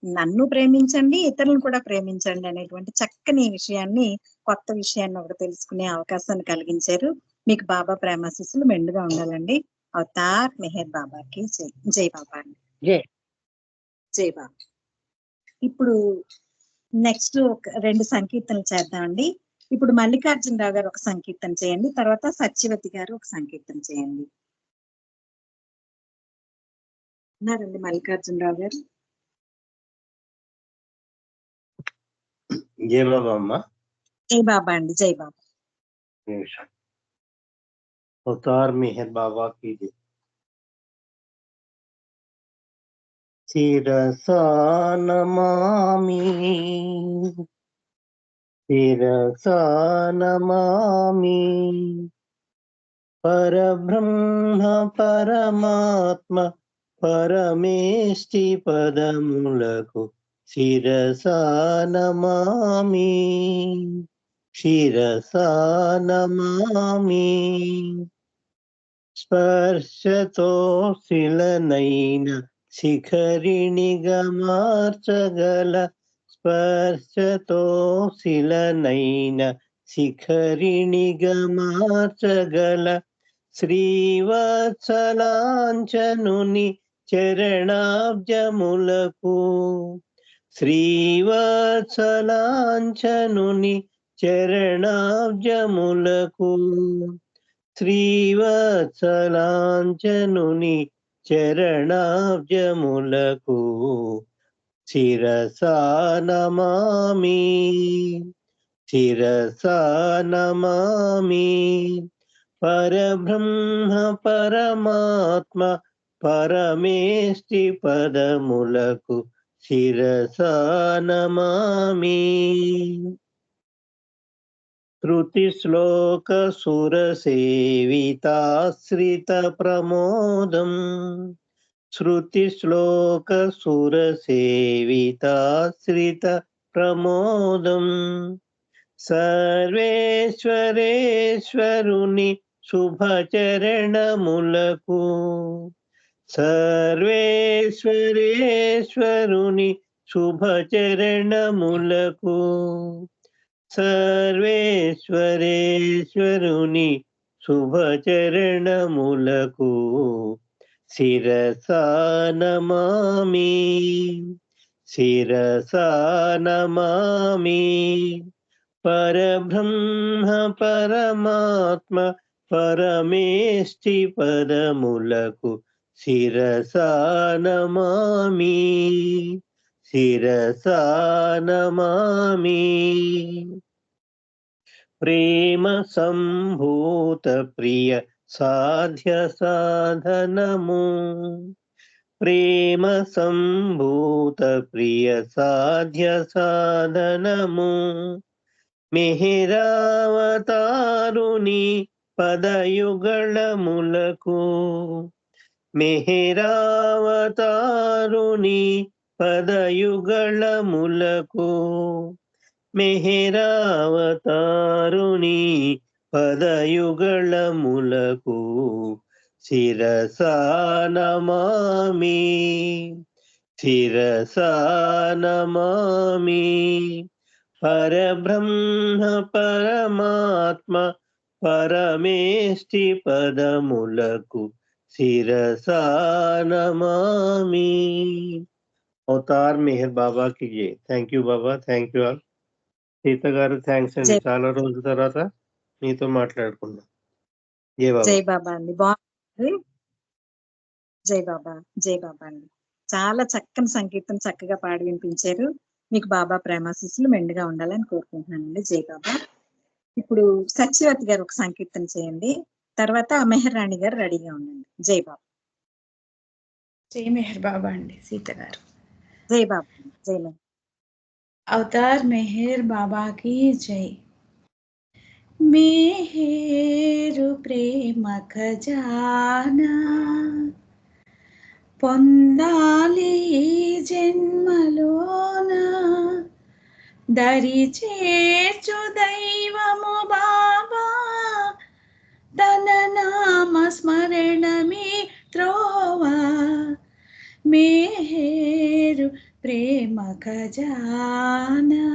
నన్ను ప్రేమించండి ఇతరులను కూడా ప్రేమించండి అనేటువంటి చక్కని విషయాన్ని, కొత్త విషయాన్ని ఒకటి తెలుసుకునే అవకాశాన్ని కలిగించారు. మీకు బాబా ప్రేమాశీస్సులు మెండుగా ఉండాలండి. అవతార్ మెహర్ బాబాకి జై. జై బాబా అండి. జై. జై బాబా. ఇప్పుడు నెక్స్ట్ 2 సంకీర్తనలు చేద్దామండి. ఇప్పుడు మల్లికార్జునరావు గారు ఒక సంకీర్తన చేయండి, తర్వాత సత్యవతి గారు ఒక సంకీర్తన చేయండి. ఉన్నారండి మల్లికార్జునరావు గారు? జై బాబా అమ్మ. జై బాబా అండి. జై బాబా. అవతార్ మెహర్ బాబా की जय. శిరసా నమామి శిరసా నమామి పరబ్రహ్మ పరమాత్మ పరమేష్టి పదములకు శిరసా నమామి శిరసా నమామి. స్పర్శతో శిలనైన శిఖరిణిగా మార్చగల స్పర్శతో శిలనైన శిఖరిణిగా మార్చగల శ్రీవత్సలాంఛనుని చరణాబ్జములకు శ్రీవత్సలాంఛనుని చరణాబ్జములకు శ్రీవత్సలాంఛనుని చరణాబ్జములకు శిరసా నమామి శిరసా నమామి. పరబ్రహ్మ పరమాత్మ పరమేష్టి పదములకు శిరసా నమామి. శృతి శ్లోక సుర సేవితాశ్రిత ప్రమోదం శృతి శ్లోక సుర సేవితాశ్రిత ప్రమోదం సర్వేశ్వరేశ్వరుని శుభచరణములకు సర్వేశ్వరేశ్వరుని శుభచరణములకు సర్వేశ్వరేశ్వరుని శుభచరణములకు శిరసా నమామి శిరసా నమామి. పరబ్రహ్మ పరమాత్మ పరమేష్టి పదములకు శిరసా నమామి శిరసా నమామి. ప్రేమ సంభూత ప్రియ సాధ్య సాధనము ప్రేమ సంభూత ప్రియ సాధ్య సాధనము మెహరావతారుని పదయుగళములకు మెహరావతారుని పదయుగళములకు మెహరావతారుని పదయుగళములకు శిరసా నమామి శిరసా నమామి. పరబ్రహ్మ పరమాత్మ పరమేష్టి పదములకు శిరసా నమామి. అవతార్ మెహర్ బాబా కి జై. Thank you Baba, thank you all. Sita గారు థ్యాంక్స్ అండి, చాలా రోజుల తర్వాత మీతో మాట్లాడుకున్నాం. జై బాబా. జై బాబా అండి, బాగుంది. జై బాబా, జై బాబా అండి. చాలా చక్కని సంగీతం చక్కగా పాడి వినిపించారు. మీకు బాబా ప్రేమాశీస్సులు మెండుగా ఉండాలని కోరుకుంటున్నానండి. జై బాబా. ఇప్పుడు సత్యవతి గారు ఒక సంకీర్తన చేయండి, తర్వాత మెహర్ రాణి గారు రెడీగా ఉండండి. జై బాబా. జై మెహర్ బాబా అండి సీత గారు. జై బాబా, జై మెహర్. అవతార్ మెహర్ బాబా की జై. మెహరు ప్రేమ ఖజానా పొందాలి జన్మలోన, దరి చేర్చు దైవము బాబా, తన నామ స్మరణమే త్రోవా. మెహరు ప్రేమ ఖజానా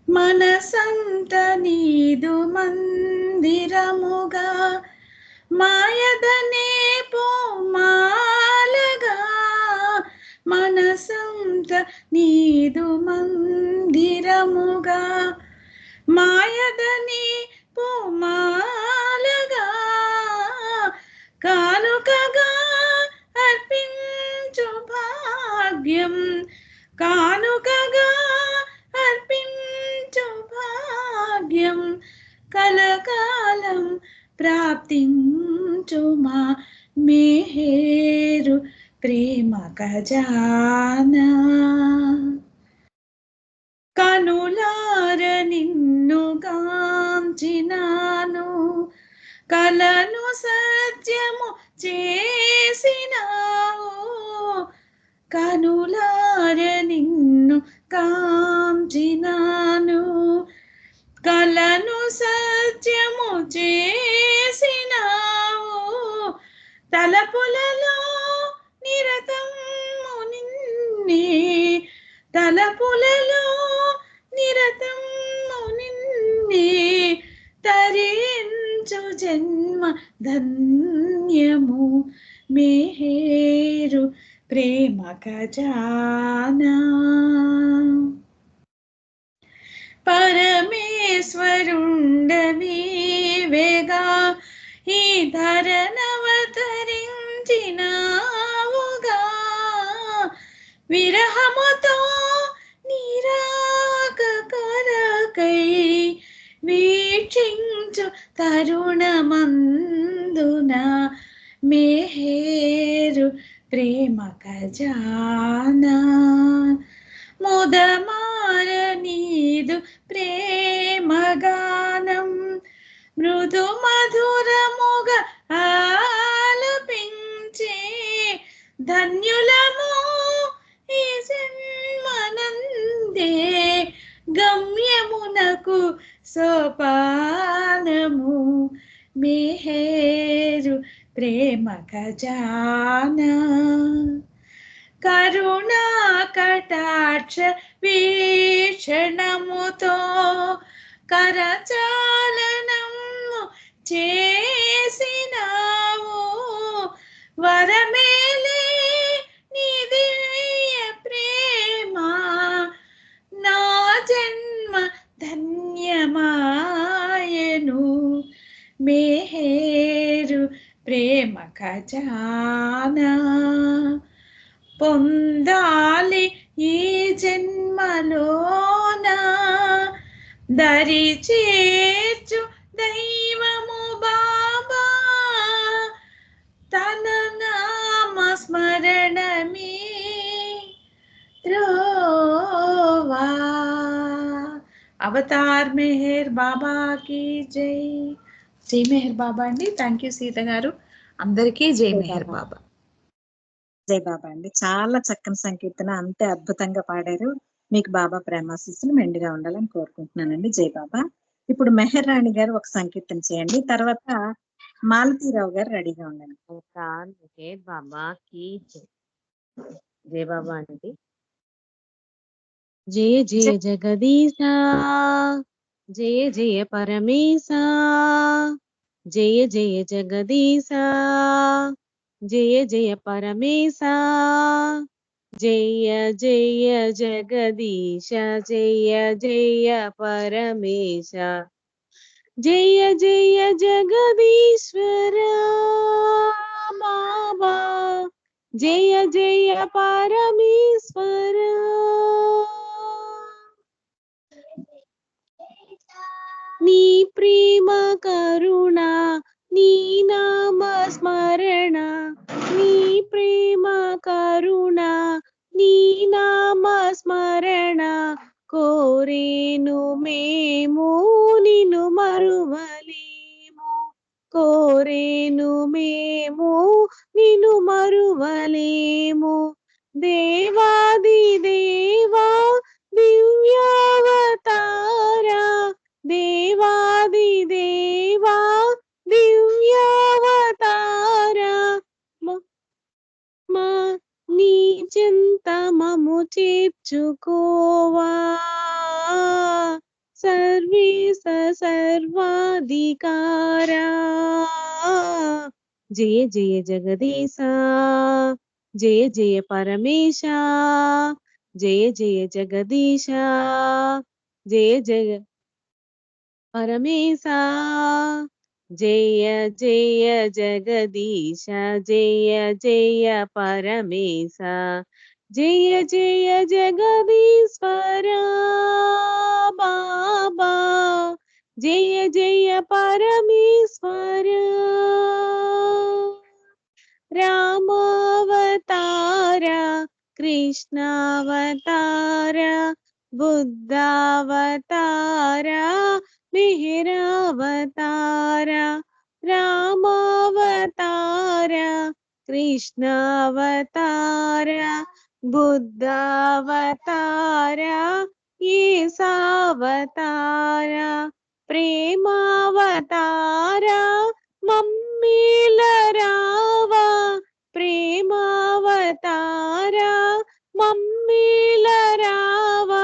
మనసంత నీదు మందిరముగా, మాయదనే పూమాలగా. మనసంత నీదు మందిరముగా, మాయదని పూమాలగా. కానుకగా అర్పించు భాగ్యం, కానుకగా అర్పించు భాగ్యం. కలకాలం ప్రాప్తించుమా మెహరు ప్రేమ ఖజానా. కనులార నిన్ను గాంచినాను, కలను సత్యము చేసినావు. కనులార నిన్ను కాంచినాను, కలను సత్యము చేసినావు. తలపులలో నిరతము నిన్నే, తలపులలో నిరతము నిన్నే. తరించు జన్మ ధన్యము మెహరు ప్రేమ ఖజానా. పరమేశ్వరుండవీవేగా ఈ ధరనవతరించినావుగా. విరహముతో నిరాక కొరకై వీక్షించు తరుణమందున మెహరు ప్రేమ ఖజానా. ముదమార నీదు ప్రేమగానం, మృదు మధురముగా ఆలపించే. ధన్యులము ఈ జన్మనందే, గమ్యమునకు సోపానము మెహరు ప్రేమ ఖజానా. కరుణా కటాక్ష వీక్షణముతో కరచాలనము చేసినావు. వరమేలే నీ దివ్య ప్రేమ, నా చేరు ప్రేమ ఖజానా పొందాలి ఈ జన్మలోన దరి చేర్చు దైవము బాబా తన నామ స్మరణమే త్రోవా. అవతార్ మెహర్ బాబా కి జై. జై మెహర్ బాబా అండి. థ్యాంక్ యూ సీత గారు. అందరికీ జై మెహర్ బాబా. జై బాబా అండి. చాలా చక్కని సంకీర్తన, అంతే అద్భుతంగా పాడారు. మీకు బాబా ప్రేమాశీస్సులు మెండుగా ఉండాలని కోరుకుంటున్నానండి. జై బాబా. ఇప్పుడు మెహర్ రాణి గారు ఒక సంకీర్తన చేయండి, తర్వాత మాలతీరావు గారు రెడీగా ఉండండి. అవతార్ మెహర్ బాబా కి జై. జై బాబా అండి. జయ జయ జగదీశా, జయ జయ పరమేశా, జయ జయ జగదీశా, జయ జయ పరమేశా, జయ జయ జగదీశ, జయ జయ పరమేశ, జయ జయ జగదీశ్వర బాబా, జయ జయ పరమేశ్వర. నీ ప్రేమ కరుణ, నీ నామ స్మరణ, నీ ప్రేమ కరుణ, నీ నామ స్మరణ కోరేను మేము నిన్ను మరువలేము, కోరేను మేము నిన్ను మరువలేము. దేవాది దేవా దివ్యావతారా, దేవాది దేవా దివ్యావతారా, మా నీ చింత మము చేర్చుకోవా, సర్వేశ సర్వాధికారా. జయ జయ జగదీశ, జయ జయ పరమేశ, జయ జయ జగదీశ, జయ జయ పరమేశ, జయ జయ జగదీశ, జయ జయ పరమేశ, జయ జయ జగదీశ్వర బాబా, జయ జయ పరమేశ్వర. రామావతార, కృష్ణావతార, బుద్ధావతార, మెహరావతార, రామావతార, కృష్ణావతార, బుద్ధావతార, యేసావతార, ప్రేమావతార, మమ్మీల రావా, ప్రేమావతార, మమ్మీల రావా,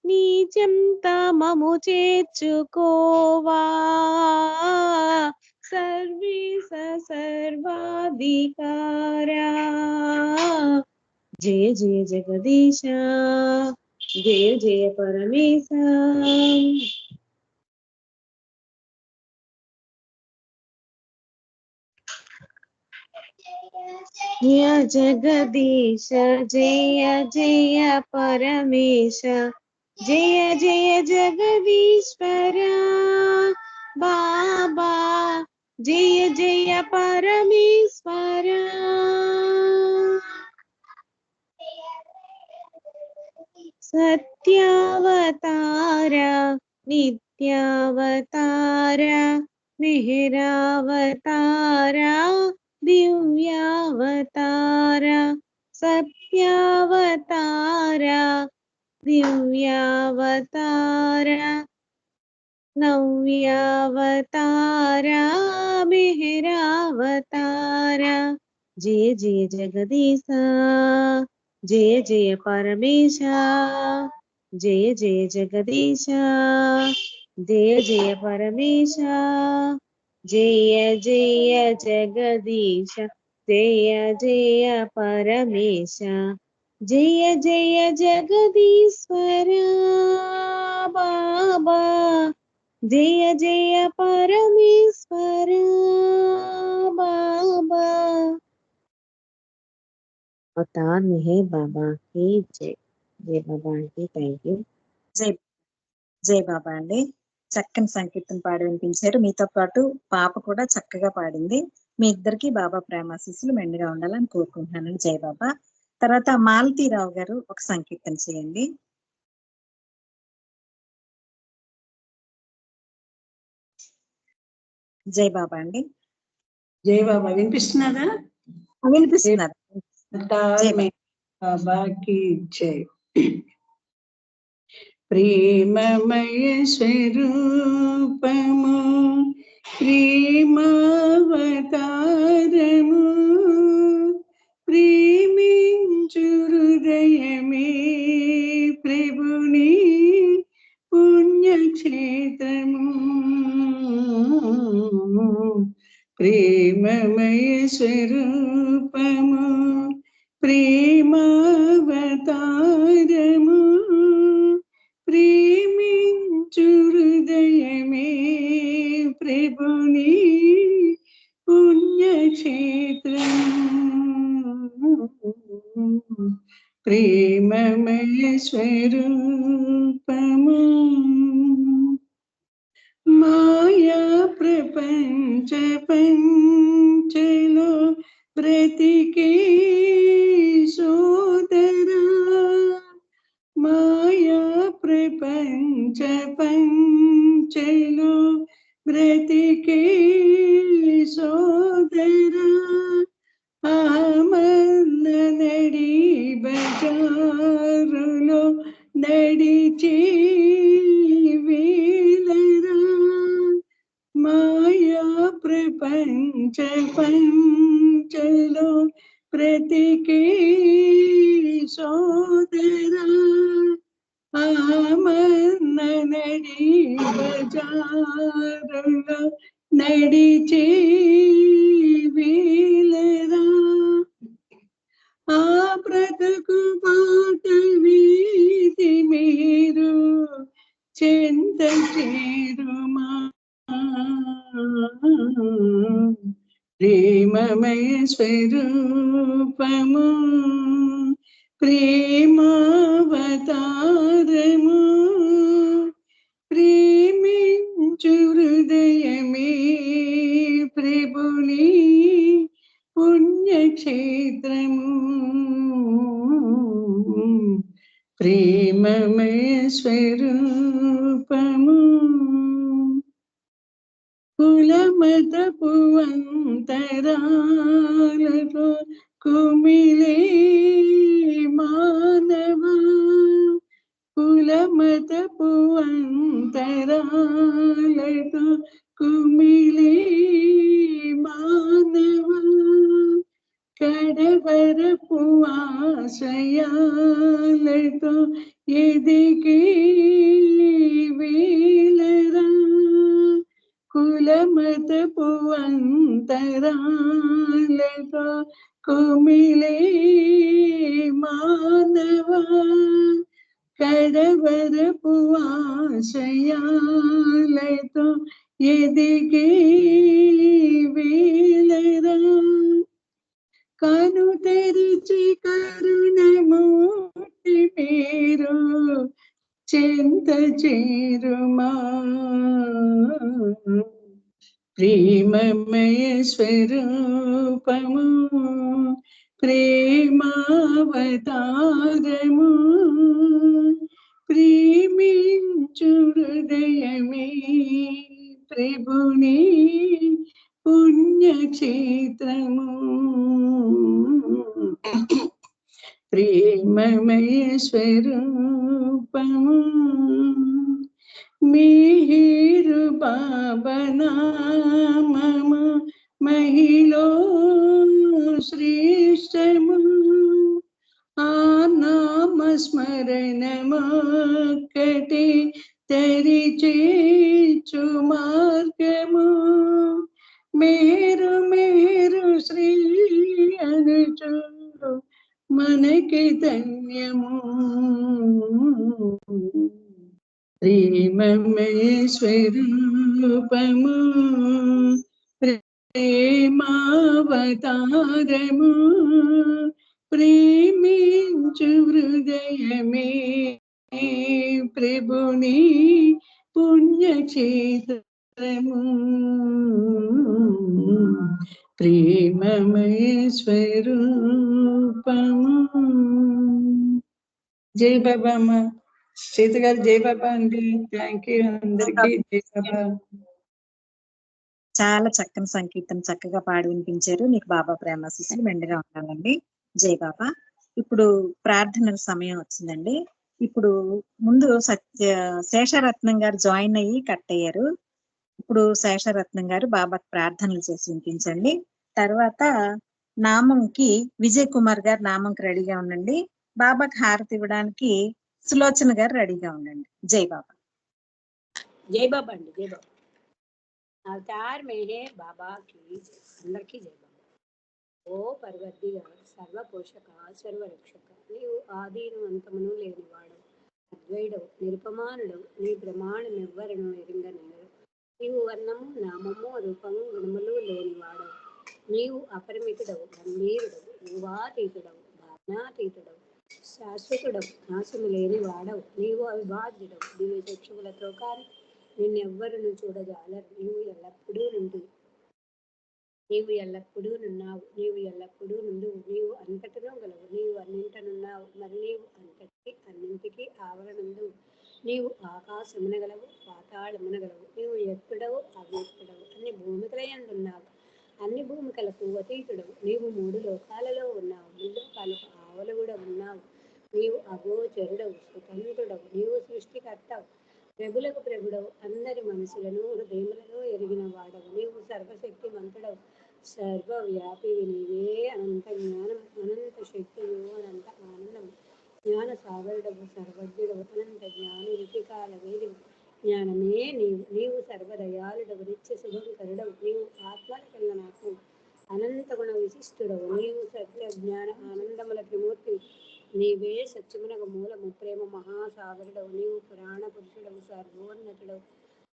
నీ చెంత మము చేర్చుకోవా, సర్వేశ సర్వాధికారా. జయ జయ జగదీశ, జయ జయ పరమేశ. జయ జగదీశ, జయ జయ పరమేశ, జయ జయ జగదీశ్వర బాబా, జయ జయ పరమేశ్వర. సత్యావతార, నిత్యావతార, మెహరావతార, దివ్యావతార, సత్యావతార, దివ్యావతార, నవ్యావతార, మెహరావతార. జయ జయ జగదీశ, జయ జయ పరమేశ, జయ జయ జగదీశ, జయ జయ పరమేశ, జయ జయ జగదీశ, జయ జయ పరమేశ, జయ జయ జగదీశ్వర బాబా, జయ జయ పరమేశ్వర బాబా అవతార్ మెహర్ బాబా కి జై. జై బాబా అండి, థ్యాంక్ యూ. జై జై బాబా అండి. చక్కని సంకీర్తన పాడి వినిపించారు. మీతో పాటు పాప కూడా చక్కగా పాడింది. మీ ఇద్దరికి బాబా ప్రేమాశీస్సులు మెండుగా ఉండాలని కోరుకుంటున్నాను. జై బాబా. తర్వాత మాలతీరావు గారు ఒక సంకీర్తన చేయండి. జై బాబా అండి. జై బాబా వినిపిస్తున్నదా? వినిపిస్తున్నారు. జై బాబా. బాబాకి జై. ప్రేమమయ స్వరూపము ప్రేమావతారము ప్రేమించు హృదయమే ప్రభుని పుణ్యక్షేత్రము. ప్రేమమయ స్వరూపము ప్రేమావతారము ప్రేమించు హృదయమే ప్రభుని పుణ్యక్షేత్రము. ప్రేమమయ స్వరూపము మాయా ప్రపంచ పంచలో బ్రతికే సోదరా మాయా ప్రపంచ పంచలో బ్రతికే సోదరా ఆమన్న నడి బజారులో నడిచే వేలరా మాయా ప్రపంచ పంచలో బ్రతికే సోదరా ఆమన్న నడి బజారులో నడిచే వేలరా ఆ బ్రతుకు బాట వీధి మీరు చెంత చేరుమా. ప్రేమమయ స్వరూపము ప్రేమావతారము ప్రేమించు హృదయమే ప్రభుని పుణ్యక్షేత్రము. ప్రేమమయ స్వరూపము కులమతపు అంతరాలతో కుమిలే మానవ కులమతపు అంతరాలతో కుమిలే మానవ కడవరపు ఆశయాలతో ఎదిగే వేలరా కులమతపు అంతరాలతో కుమిలే మానవ కడవరపు ఆశయాలతో ఎదిగే వేలరా కను తెరిచి కరుణమూర్తి పేరు చెంత చేరుమా. ప్రేమమయ స్వరూపము ప్రేమావతారము ప్రేమించు హృదయమే ప్రభుని పుణ్యక్షేత్రము. ప్రేమమయ స్వరూపము మిహిరు బాబనామము మహిలో శ్రేష్టము ఆ నామ స్మరణమొక్కటి తెరిచేచు మార్గము మేరు మేరు శ్రీ అనుచు మనకి ధన్యము. ప్రేమమయ స్వరూపము ప్రేమావతారము ప్రేమించు హృదయమే ప్రభుని పుణ్యక్షేత్రము ప్రేమమయ స్వరూపము. జై బాబా అమ్మ. సీత గారు జై బాబా అండి. థ్యాంక్ యూ అందరికీ. జై బాబా. చాలా చక్కని సంకీర్తన చక్కగా పాడి వినిపించారు. మీకు బాబా ప్రేమాశీస్సులు మెండుగా ఉండాలండి. జై బాబా. ఇప్పుడు ప్రార్థనల సమయం వచ్చిందండి. ఇప్పుడు ముందు శేషరత్నం గారు జాయిన్ అయ్యి కట్ అయ్యారు. ఇప్పుడు శేషరత్నం గారు బాబాకి ప్రార్థనలు చేసి వినిపించండి. తర్వాత నామంకి విజయ్ కుమార్ గారు నామంకి రెడీగా ఉండండి. బాబాకి హారతి ఇవ్వడానికి సులోచన గారు రెడీగా ఉండండి. జై బాబా. జై బాబా అండి. జై బాబా. అవతార్ మేహే బాబా కి అందరికీ జై బాబా. ఓ పర్వతిగా సర్వ పోషక సర్వరక్షక నీవు ఆదిను అంతమును లేనివాడు అద్వైడవు నిరుపమానుడవు నీ ప్రమాణం ఎవ్వరను ఎరింగనేరు. నీవు వర్ణము నామము రూపము గుణములు లేనివాడవు. నీవు అపరిమితుడవు గంభీరుడవు యువాతీతుడవు భావనాతీతుడవు శాశ్వతుడవు నాశము లేని వాడవు. నీవు అవిభాజ్యుడవు దివ్య చక్షువులతో కానీ నిన్నెవ్వరును చూడజాలరు. నీవు ఎల్లప్పుడూ నున్నావు. నీవు ఎల్లప్పుడూ నుండు. నీవు అంతటను గలవు. నీవు అన్నింటనున్నావు. మరి నీవు అన్నింటికి ఆవరణందు. నీవు ఆకాశమునగలవు పాతాళమునగలవు. నీవు ఎత్తుడవు అవ్యక్తుడవు అన్ని భూమికలయందున్నావు. అన్ని భూమికలకు అతీతుడవు. నీవు 3 లోకాలలో ఉన్నావు. ముల్లోకాలకు ఆవల కూడా ఉన్నావు. నీవు అగోచరుడవు స్వతంత్రుడవు. నీవు సృష్టికర్తవు ప్రభులకు ప్రభుడవు. అందరి మనసులను హృదయములలో ఎరిగిన వాడవు. నీవు సర్వశక్తిమంతుడవు సర్వవ్యాపివి. నీవే అనంత జ్ఞానం అనంత శక్తియు అనంత ఆనందం జ్ఞాన సాగరుడవు సర్వజ్ఞుడవు అనంత జ్ఞాని రుచికాల వేది జ్ఞానమే నీవు. నీవు సర్వదయాళుడవు నిత్య శుభంకరుడవు. నీవు ఆత్మల కన్నా అనంత గుణ విశిష్టుడవు. నీవు సత్య జ్ఞాన ఆనందముల త్రిమూర్తి. నీవే సత్యమునకు మూలము ప్రేమ మహాసాగరుడవు. నీవు పురాణ పురుషుడవు సర్వోన్నతుడవు.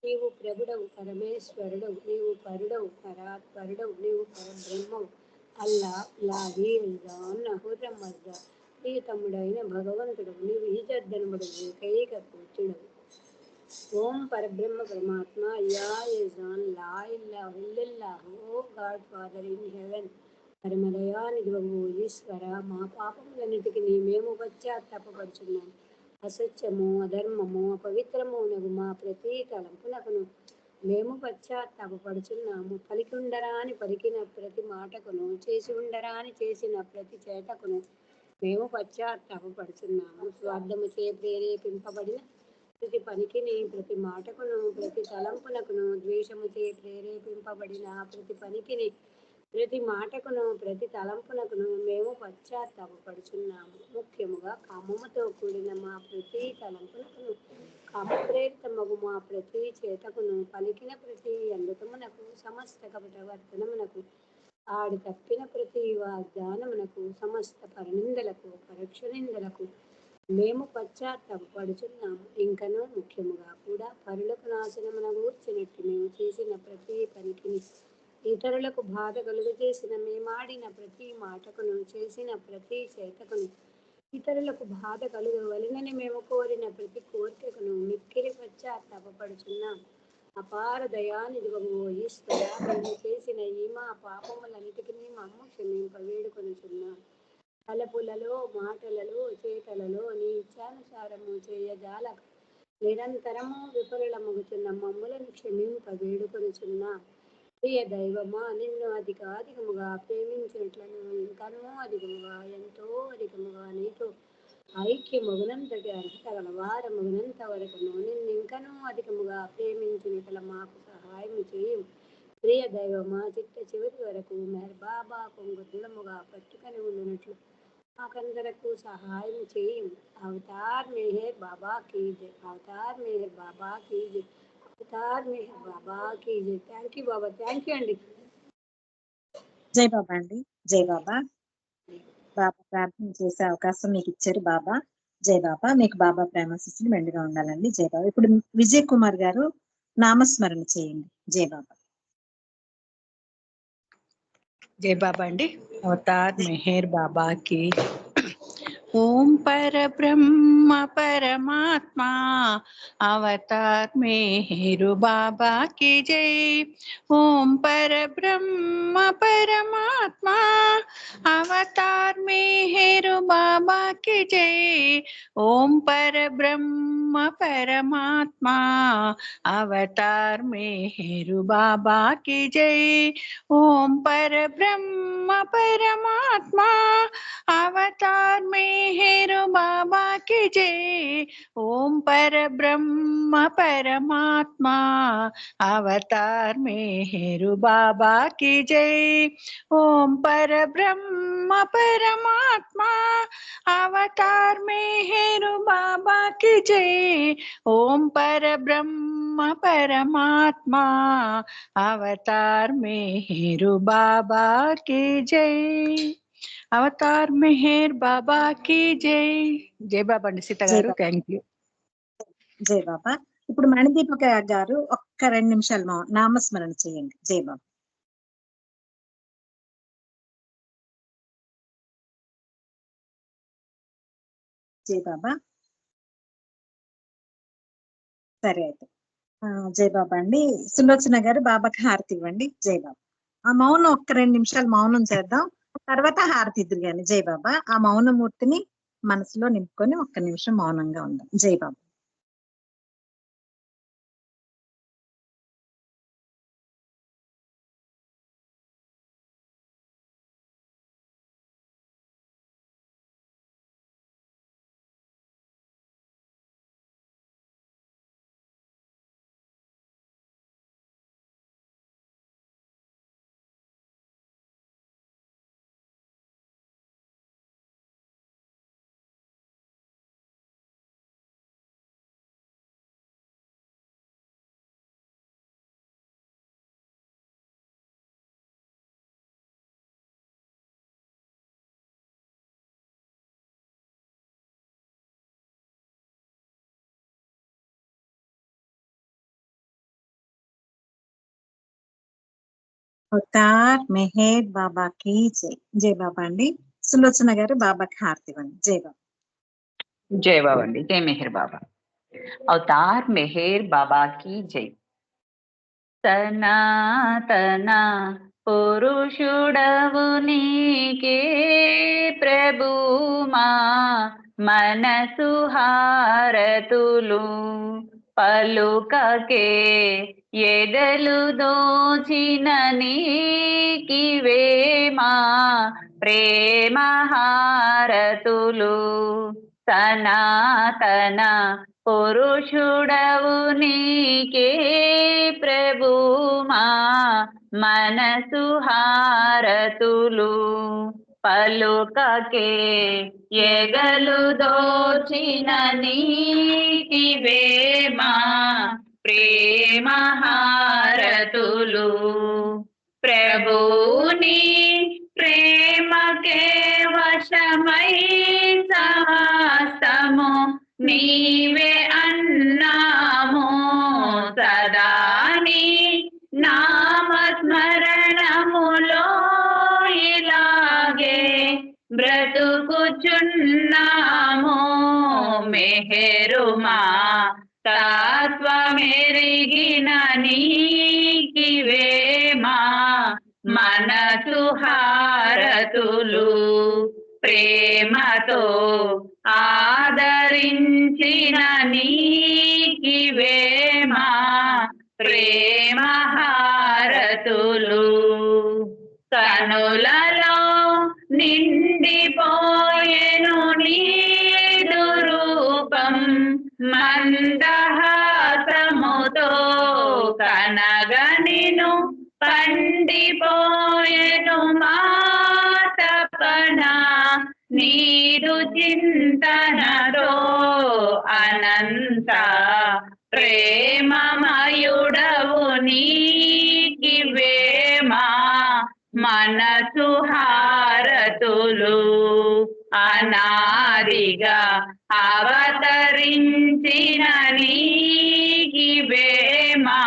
నీవు ప్రభుడవు పరమేశ్వరుడవు. నీవు పరుడవు పరాత్పరుడవు. నీవు పరబ్రహ్మవు అల్లా లాహీ అహుర్రం మర్ద ప్రియతముడైన భగవంతుడవు. నీవు ఈజద్దనుముడు ఏకైక పూజ్యుడవు. ఓం పరబ్రహ్మ పరమాత్మ యా యజాన్ లా ఇల్లాహు ఇల్లల్లాహు O God Father in heaven పరమదయానిధివగు ఈశ్వర మా పాపములన్నిటికీ మేము పశ్చాత్తాపపడుచున్నాము. అసత్యము అధర్మము అపవిత్రము నగు మా ప్రతి తలంపునకును మేము పశ్చాత్తాపపడుచున్నాము. పలికి ఉండరా అని పలికిన ప్రతి మాటకును చేసి ఉండరా అని చేసిన ప్రతి చేతకును మేము పశ్చాత్తాపపడుచున్నాము. స్వార్థము చే ప్రేరేపింపబడిన ప్రతి పనికిని ప్రతి మాటకును ప్రతి తలంపునకును ద్వేషము చే ప్రేరేపింపబడిన ప్రతి పనికిని ప్రతి మాటకును ప్రతి తలంపునకును మేము పశ్చాత్తాపపడుచున్నాము. ముఖ్యముగా కామముతో కూడిన మా ప్రతి తలంపునకును కామప్రేరితమగు మా ప్రతి చేతకును పలికిన ప్రతి అమృతమునకు సమస్త కపటవర్తనమునకు ఆడి తప్పిన ప్రతి వాగ్దానమునకు సమస్త పరనిందలకు పరోక్ష నిందలకు మేము పశ్చాత్తాపపడుచున్నాము. ఇంకనూ ముఖ్యముగా కూడా పరులకు నాశనమున కూర్చున్నట్టు మేము చేసిన ప్రతి పనికి ఇతరులకు బాధ కలుగజేసిన మేమాడిన ప్రతి మాటకును చేసిన ప్రతి చేతకును ఇతరులకు బాధ కలుగవలెనని మేము కోరిన ప్రతి కోరికకును మిక్కిలి పశ్చాత్తాపపడుచున్నాం. అపార దయానిధివగు ఓ ఈశ్వర మేము చేసిన ఈ మా పాపములన్నిటికీ మమ్ము క్షమింప వేడుకొనుచున్నాం. తలపులలో మాటలలో చేతలలో నీ ఇచ్ఛానుసారము చేయజాలక నిరంతరము విఫలమగుచున్న మమ్ములను క్షమింప వేడుకొనుచున్నాం. ప్రియ దైవమా నిన్ను అధికాధికముగా ప్రేమించినట్లను ఇంకనూ అధికముగా ఎంతో అధికముగా నీతో ఐక్యమగునంతటి అర్హత గలవారమగునంత వరకును నిన్ను ఇంకనూ అధికముగా ప్రేమించినట్ల మాకు సహాయం చేయు. ప్రియ దైవమా చిట్ట చివరి వరకు మెహర్ బాబా కొంగుదృఢముగా పట్టుకొని ఉండినట్లు మాకందరకు సహాయం చేయు. అవతార్ మెహర్ బాబా కీ జై. అవతార్ మెహర్ బాబా కీ జై. అవతార్ మెహర్ బాబా కీ జై. Thank you Baba. Thank you అండి. జై బాబా అండి. జై బాబా. బాబా ప్రార్థన చేసే అవకాశం మీకు ఇచ్చారు బాబా. జై బాబా. మీకు బాబా ప్రేమాశీస్సులు మెండుగా ఉండాలండి. జై బాబా. ఇప్పుడు విజయ్ కుమార్ గారు నామస్మరణ చేయండి. జై బాబా. जय बाबा अंडी अवतार मेहर बाबा की ओम पर ब्रह्म परमात्मा अवतार मेहरु बाबा की जय। ओम पर ब्रह्म परमात्मा अवतार मेहरु बाबा की जय। ओम पर ब्रह्म परमात्मा अवतार मेहरु बाबा की जय। ओम पर ब्रह्म परमात्मा अवतार मेहरु बाबा की जय। ओम पर ब्रह्म परमात्मा अवतार मेहरु बाबा की जय। ओम पर ब्रह्म परमात्मा अवतार मेहरु बाबा की जय। ओम पर ब्रह्म परमात्मा अवतार मेहरु बाबा की जय। అవతార్ మెహర్ బాబా కి జై. జై బాబా అండి సీత గారు. Thank you. జై బాబా. ఇప్పుడు మణిదీపిక గారు ఒక్క 2 నిమిషాలు నామస్మరణ చేయండి. జై బాబా. జై బాబా. సరే అయితే జై బాబా అండి. సులోచన గారు బాబాకి హారతి ఇవ్వండి. జై బాబా. ఆ మౌనం ఒక్క 2 నిమిషాలు మౌనం చేద్దాం, తర్వాత హారతి ఇద్దరు కానీ. జై బాబా. ఆ మౌనమూర్తిని మనసులో నింపుకొని ఒక్క నిమిషం మౌనంగా ఉందాం. జై బాబా. అవతార్ మెహర్ బాబా కి జై. జై బాబా అండి. సులోచన గారు బాబాకి హారతి ఇవ్వండి. జై బాబా. జై బాబా అండి. జై మెహర్ బాబా. అవతార్ మెహర్ బాబా की జై. సనాతన పురుషుడవు నీకే ప్రభుమా మనసు హారతులు పలుకకే ఎదలు దోచిన నీకివేమా ప్రేమ హారతులు. సనాతన పురుషుడవు నీకే ప్రభుమా మనసు హారతులు పలుకకే ఎగలు దోచిన నీకివేమా ప్రేమ హారతులు. ప్రభుని ప్రేమకే వశమై సహస్తము నీవే అన్నాము సదాని నామస్మరణములో ఇలాగే బ్రతుకుచున్నాము. మెహరుమా తత్వమెరిగిన నీకివేమా మనసు హారతులు ప్రేమతో ఆదరించిన నీకివేమా ప్రేమ హారతులు. కనులలో నిండిపోయెను నీదు రూపం మందహాసముతో కనగనిను పండిపోయెను మాతపన నీదు చింతనతో అనంత ప్రేమమయుడవు నీకివేమా మనసు హారతులు అనాదిగా అవతరించిన నీకివే మా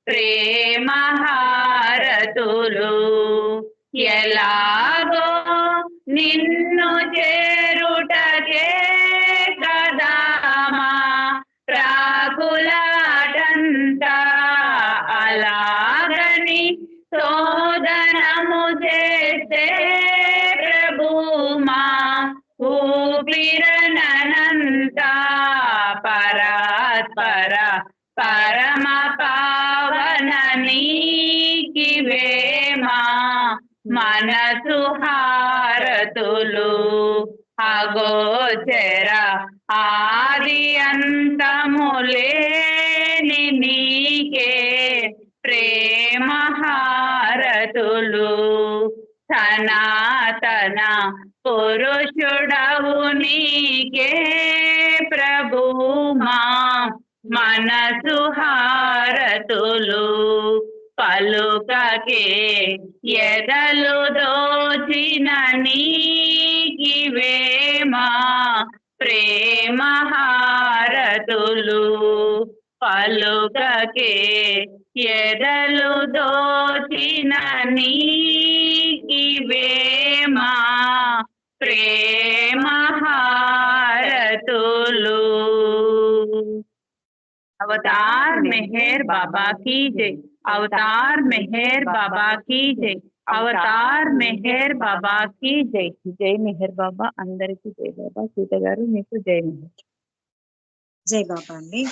ప్రేమ హారతులు. ఎలాగో నిన్ను చేరుటకే కదా మా ప్రాకులాటంతా, అలాగని శోధనము చేస్తే ప్రభు మా ఊపిరనంతా, పరాత్పర పరమ పావన నీకివే మా మనసు హారతులు. అగోచర ఆది అంతములేని నీకే ప్రేమ హారతులు. సనాతన పురుషుడవు నీకే ప్రభు మా మనసు హారతులు. పలుకకే ఎదలు దోచిన నీకివే మా ప్రేమ హారతులు. పలుకకే ఎదలు దోచిన నీకివే మా ప్రేమ హారతులు. अवतार मेहर बाबा की जय। अवतार मेहर बाबा की जय। अवतार मेहर बाबा की जय। जय मेहर बाबा అందరికి జై బాబా. సీత గారు మీకు జై మెహర్. జై బాబా అండి.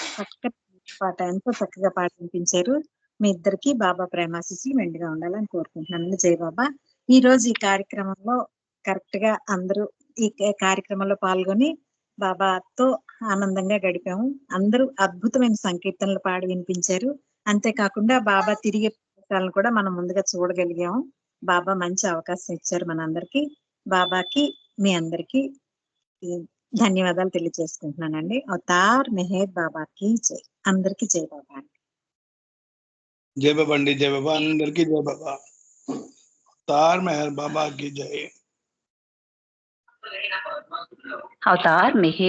పాట ఎంతో చక్కగా పాట వినిపించారు. మీ ఇద్దరికి బాబా ప్రేమాశిస్సులు మెండుగా ఉండాలని కోరుకుంటున్నాను. జై బాబా. ఈ రోజు ఈ కార్యక్రమంలో కరెక్ట్ గా అందరూ ఈ కార్యక్రమంలో పాల్గొని బాబాతో ఆనందంగా గడిపాము. అందరూ అద్భుతమైన సంకీర్తనలు పాడి వినిపించారు. అంతేకాకుండా బాబా తిరిగే ప్రదేశాలను కూడా మనం ముందుగా చూడగలిగాము. బాబా మంచి అవకాశం ఇచ్చారు మనందరికి. బాబాకి మీ అందరికి ధన్యవాదాలు తెలియజేసుకుంటున్నానండి. అవతార్ మెహర్ బాబాకి జై. అందరికి జై బాబా అండి. జై బాబా అండి. జై బాబా అందరికి జై బాబా. అవతార్ మెహర్ బాబాకి జై. अवतार मेहर